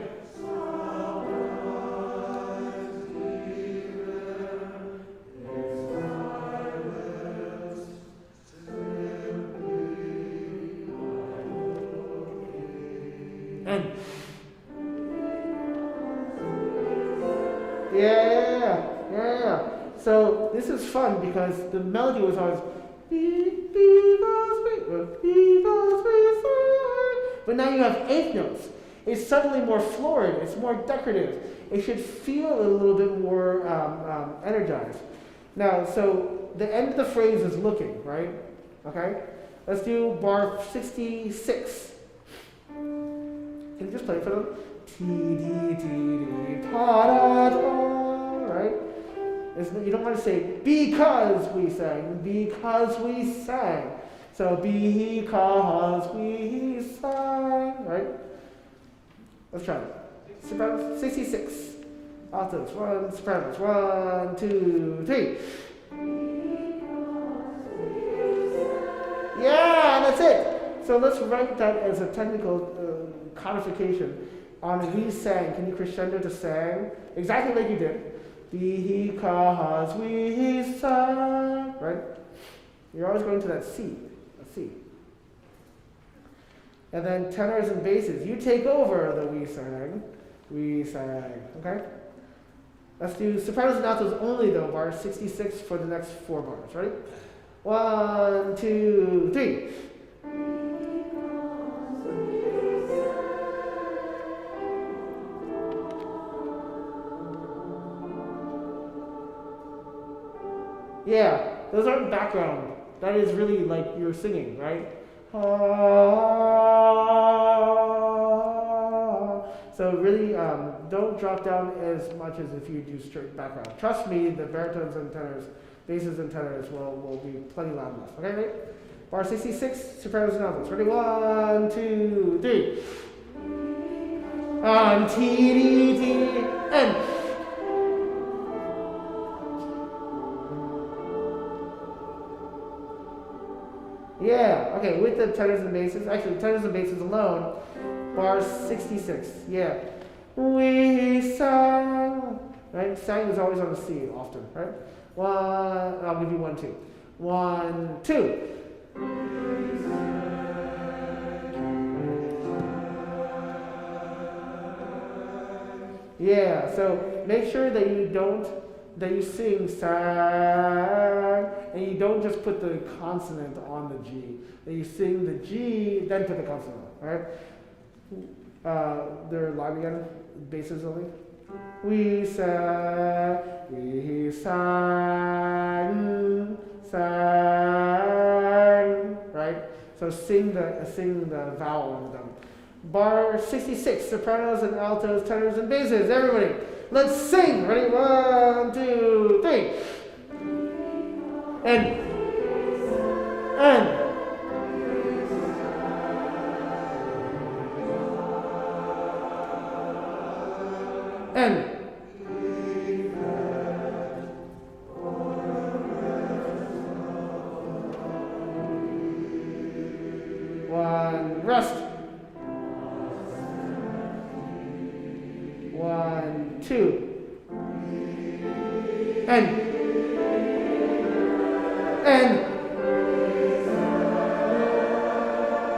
yeah. So this is fun because the melody was always because we sang. But now you have eighth notes. It's suddenly more florid. It's more decorative. It should feel a little bit more energized. Now, so the end of the phrase is looking, right? Okay. Let's do bar 66. Can you just play it for them? T D T D ta da ta, right? You don't want to say because we sang, So because we sang, right? Let's try it. Sopranos, 66. Altos, 1, sopranos, 1, 2, 3. Yeah, that's it. So let's write that as a technical codification on we sang. Can you crescendo to sang? Exactly like you did. Because we sang, right? You're always going to that C, a C. And then tenors and basses. You take over the we sang, okay? Let's do sopranos and altos only though, bar 66 for the next 4 bars, right? 1, 2, 3. Yeah, those aren't background. That is really like you're singing, right? So really, don't drop down as much as if you do straight background. Trust me, the baritones and tenors, basses and tenors will be plenty loud enough. Okay, right? Bar 66, sopranos and altos. Ready? 1, 2, 3. On T D T and. Yeah, okay, with the tenors and basses, actually tenors and basses alone, bar 66, yeah. We sang, right? Sang is always on the C often, right? I'll give you 1, 2. 1, 2. Yeah, so make sure that you sing sang, and you don't just put the consonant on the G. That you sing the G, then put the consonant on, right? They're line again, basses only. We sang, right? So sing the vowel of them. Bar 66, sopranos and altos, tenors and basses. Everybody, let's sing. Ready? 1, 2, 3. And. One, rest. 1, 2. And.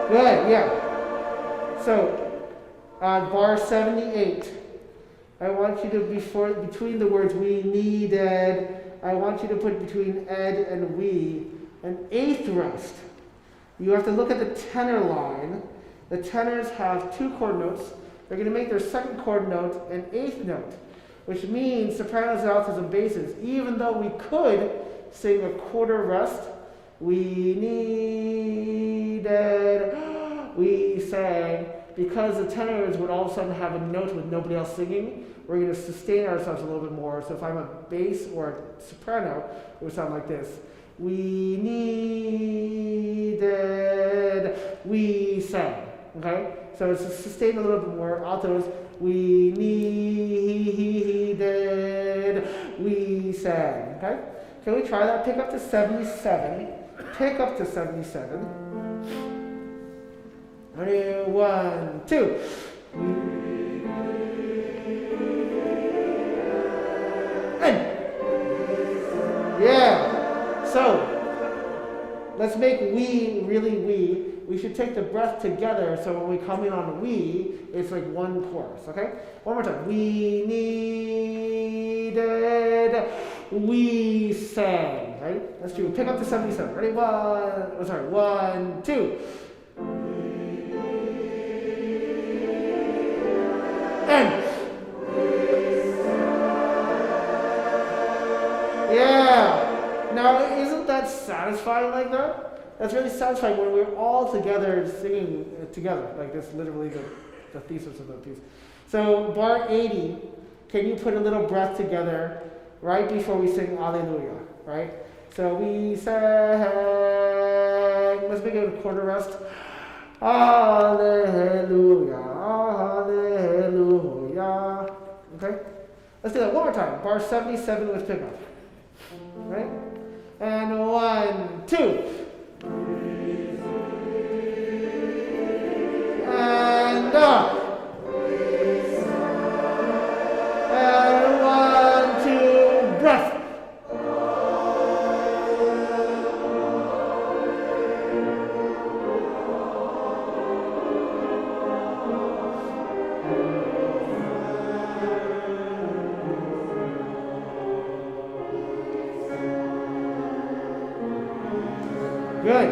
Good, yeah. So, on bar 78, I want you to, between the words we needed, I want you to put between ed and we an eighth rest. You have to look at the tenor line. The tenors have 2 chord notes. They're going to make their second chord note an eighth note. which means sopranos, altos, and basses, even though we could sing a quarter rest, we needed, we sang, because the tenors would all of a sudden have a note with nobody else singing, we're going to sustain ourselves a little bit more. So if I'm a bass or a soprano, it would sound like this. We needed, we sang. Okay? So it's sustained a little bit more. Altos, we needed, we sang. Okay? Can we try that? Pick up to 77. Pick up to 77. Ready? 1, 2. And yeah. So let's make we really we. We should take the breath together, so when we come in on we, it's like one chorus, okay? One more time. We needed, we sang, right? Let's do pick up to 77. Ready? 1, 2. And yeah. Now, isn't that satisfying like that? That's really satisfying when we're all together singing together. Like that's literally the thesis of the piece. So bar 80, can you put a little breath together right before we sing Alleluia, right? So we sang, let's make it a quarter rest. Alleluia, Alleluia. Okay? Let's do that one more time. Bar 77 with pickup. Right? And 1, 2. And up. And 1, 2, breath. Good.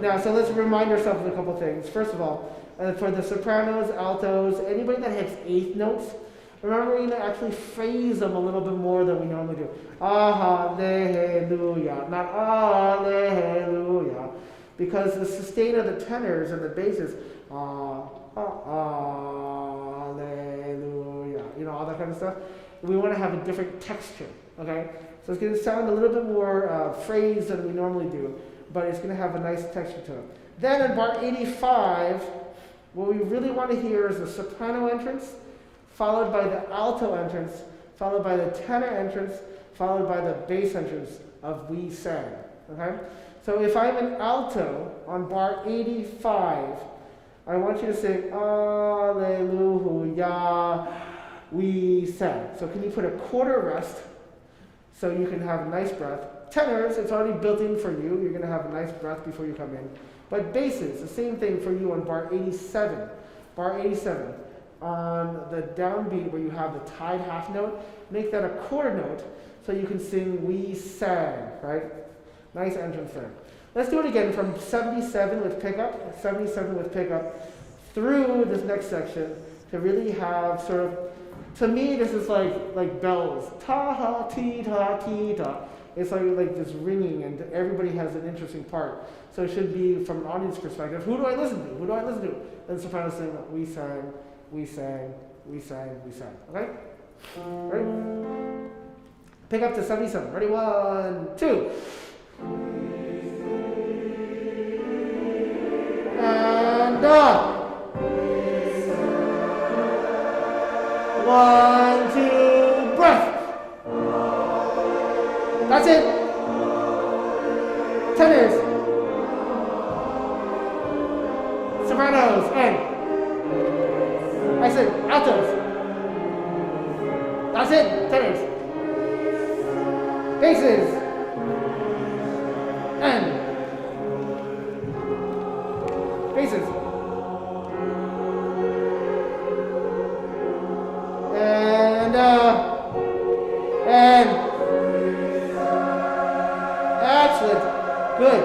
Now, so let's remind ourselves of a couple things. First of all, for the sopranos, altos, anybody that hits eighth notes, remember we're going to actually phrase them a little bit more than we normally do. Alleluia, not alleluia. Because the sustain of the tenors and the basses, alleluia, all that kind of stuff. We want to have a different texture, okay? So it's going to sound a little bit more phrased than we normally do, but it's going to have a nice texture to it. Then in bar 85, what we really want to hear is the soprano entrance, followed by the alto entrance, followed by the tenor entrance, followed by the bass entrance of we sang, okay? So if I'm an alto on bar 85, I want you to sing Alleluia, we sang. So can you put a quarter rest so you can have a nice breath? Tenors, it's already built in for you. You're going to have a nice breath before you come in. But basses, the same thing for you on bar 87. Bar 87, on the downbeat where you have the tied half note, make that a quarter note so you can sing we sang, right? Nice entrance there. Let's do it again from 77 with pickup, through this next section to really have sort of, to me this is like bells. Ta-ha, ti-ta, ti-ta. It's like this ringing, and everybody has an interesting part. So it should be, from an audience perspective, who do I listen to? And sopranos sing, we sang, we sang, we sang, we sang. Okay? Ready? Pick up to 77. Ready? 1, 2. And up. 1, 2, breath. That's it. Tenors. Sopranos. And I said altos. That's it. Tenors. Basses. And basses. And excellent. Good.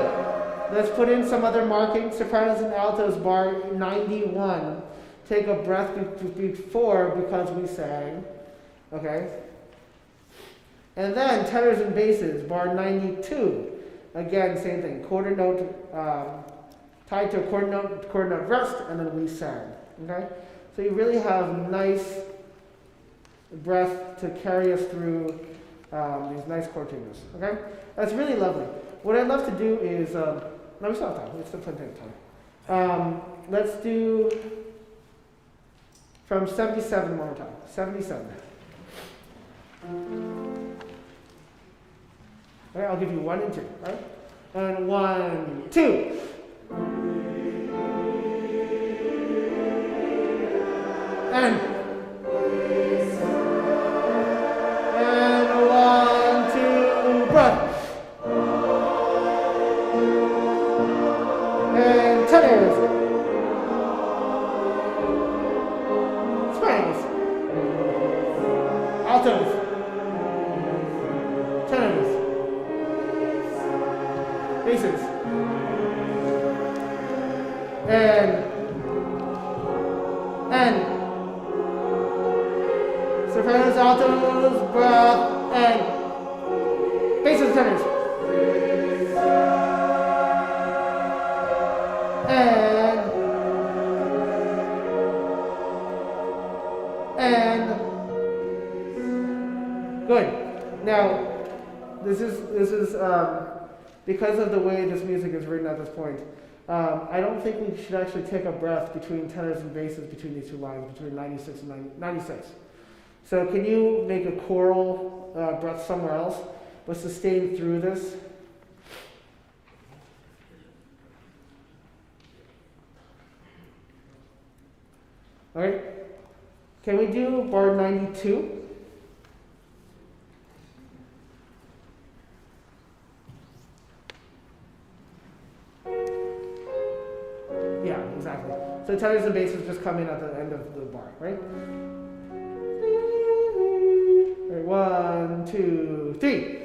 Let's put in some other markings. Sopranos and altos, bar 91. Take a breath before because we sang. Okay? And then tenors and basses, bar 92. Again, same thing. Quarter note tied to a quarter note rest, and then we send. Okay? So you really have nice breath to carry us through these nice chord changes. Okay? That's really lovely. What I'd love to do is, no, we still have time. We still have plenty of time. Let's do from 77 one more time. 77. All right, I'll give you 1 and 2. Right? And 1, 2. And 1, 2, breath. And tenors. Springs. Altos. Tenors. Basses. And sopranos, altos, breath, and basses, tenors. And good. Now, this is because of the way this music is written at this point. I don't think we should actually take a breath between tenors and basses between these two lines, between 96 and 96. So can you make a choral breath somewhere else, but sustain through this? All right. Can we do bar 92? Yeah, exactly. So tenors and basses just come in at the end of the bar, right? All right, 1, 2, 3.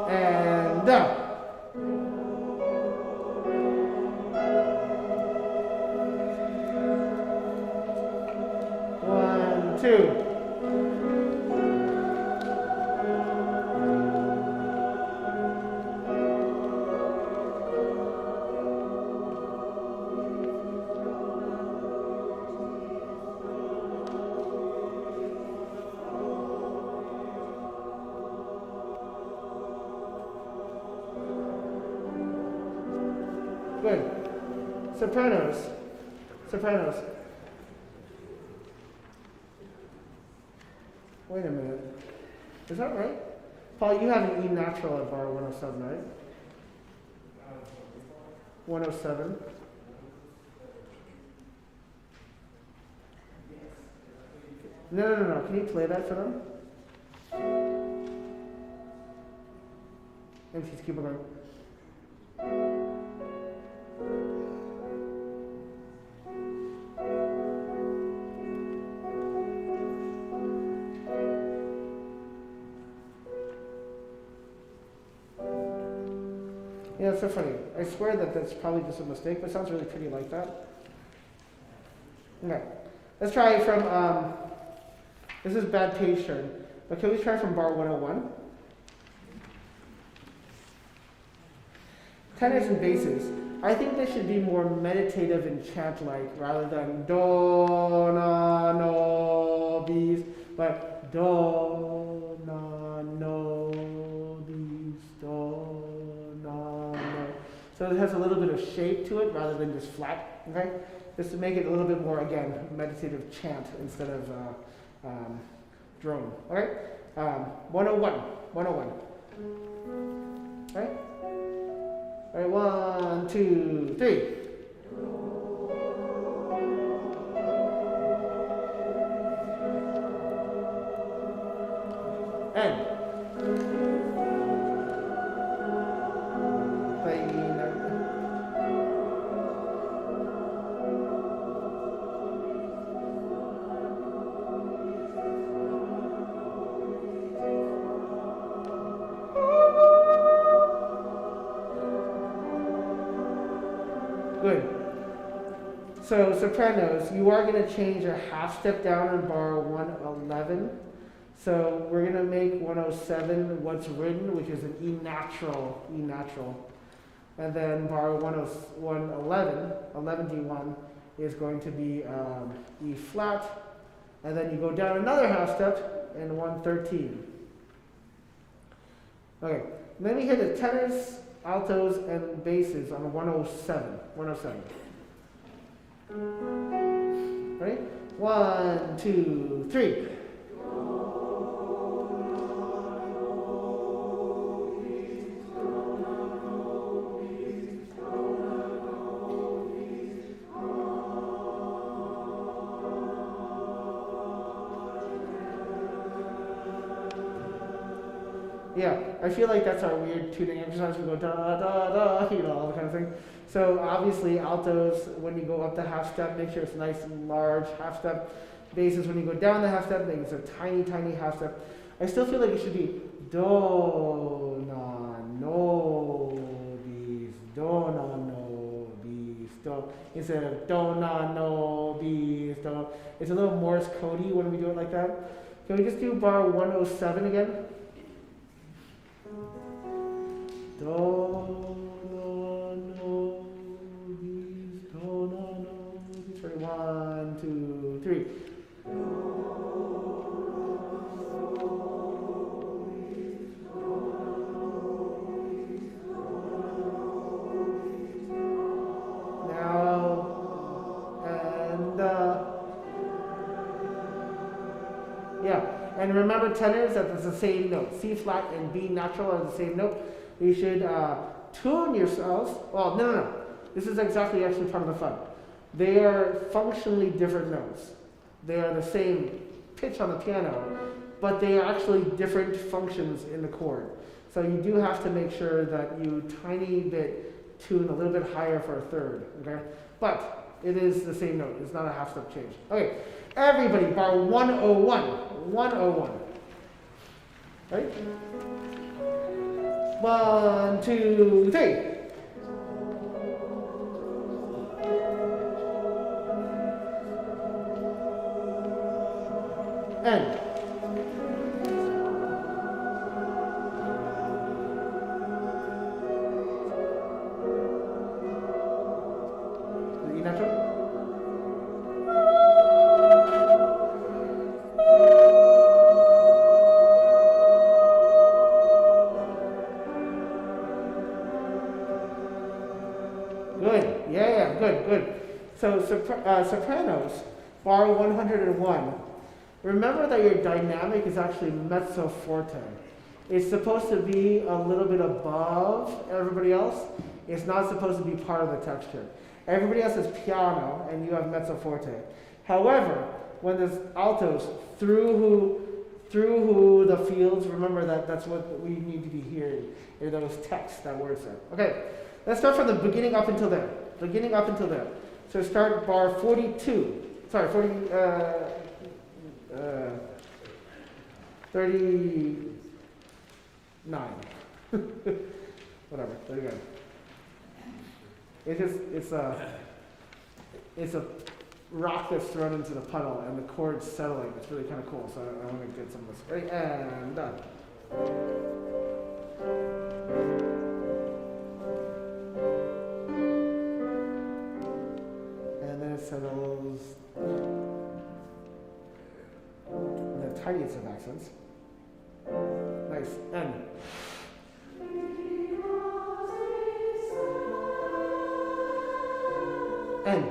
And down. 1, 2. Good. Sopranos. Sopranos. Wait a minute. Is that right? Paul, you have an E natural at bar 107, right? 107. No. Can you play that for them? And just keep it going. Yeah, it's so funny. I swear that that's probably just a mistake, but it sounds really pretty like that. Okay. Let's try from, this is bad page turn, but can we try from bar 101? Tenors and basses. I think they should be more meditative and chant-like rather than do, na, no, these, but do, na, no, these, do, na, no. So it has a little bit of shape to it rather than just flat, okay? Just to make it a little bit more, again, meditative chant instead of drone, all right? 101, 101, all right? All right, 1, 2, 3. And. So sopranos, you are going to change a half step down in bar 111. So we're going to make 107 what's written, which is an E natural, E natural. And then bar 111, 11D1 is going to be E flat. And then you go down another half step in 113. Okay, then we hit the tenors, altos, and basses on 107. 107. Ready? 1, 2, 3. Yeah, I feel like that's our weird tuning exercise. We go da da da, you know, all that kind of thing. So obviously altos, when you go up the half step, make sure it's a nice and large half step. Basses, when you go down the half step, make it a tiny, tiny half step. I still feel like it should be do na no bis, do na no bis, do, instead of do na no bis, do. It's a little Morse codey when we do it like that. Can we just do bar 107 again? Do, no, no, bis, do, no, no, bis. Ready? 1, 2, 3. And remember tenors, that it's the same note. C flat and B natural are the same note. You should tune yourselves. Well, no. This is exactly actually part of the fun. They are functionally different notes. They are the same pitch on the piano, but they are actually different functions in the chord. So you do have to make sure that you tiny bit tune a little bit higher for a third, okay? But it is the same note. It's not a half step change. Okay, everybody, bar 101. 101. Right? 1, 2, 3. End. E natural? Good. Yeah, good. So sopranos, bar 101. Remember that your dynamic is actually mezzo forte. It's supposed to be a little bit above everybody else. It's not supposed to be part of the texture. Everybody else is piano, and you have mezzo forte. However, when there's altos, through who the fields, remember that's what we need to be hearing in those texts that words there. Okay, let's start from the beginning up until there. Beginning up until there. So start bar 42. Sorry, 39. Whatever, there you go. It's a rock that's thrown into the puddle and the chord's settling. It's really kind of cool, so I want to get some of this. Ready, and done. And then it settles. The tiniest of accents. Nice. And and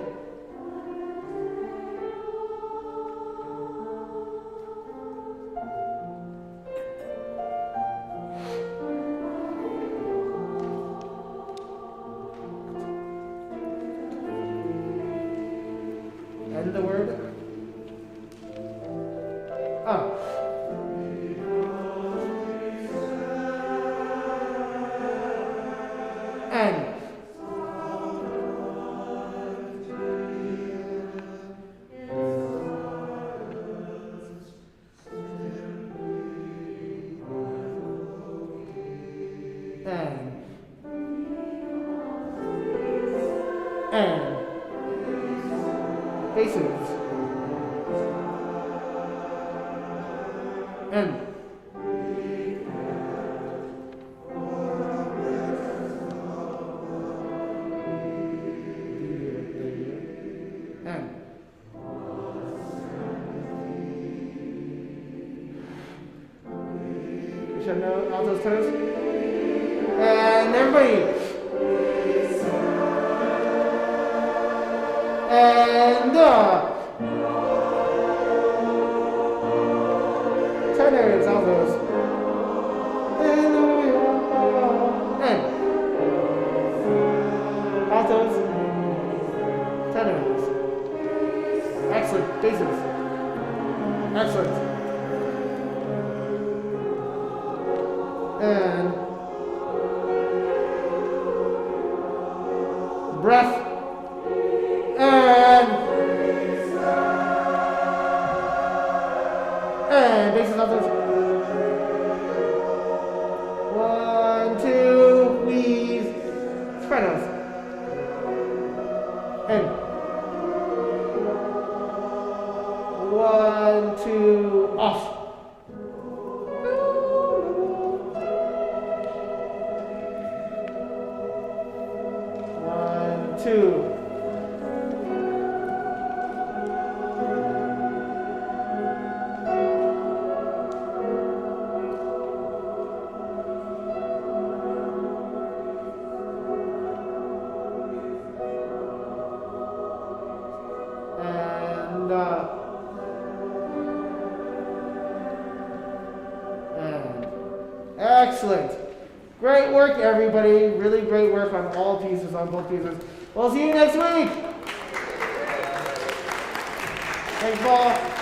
the word and and Basses. And you should know all those tones. And everybody. And tenors, altos. And altos, tenors. Excellent, basses. Excellent. And breath. And basses, altos. 1, 2, please. Sopranos. And 1, 2, off. 1, 2. And excellent. Great work, everybody. Really great work on all pieces, on both pieces. We'll see you next week. Thanks, Paul.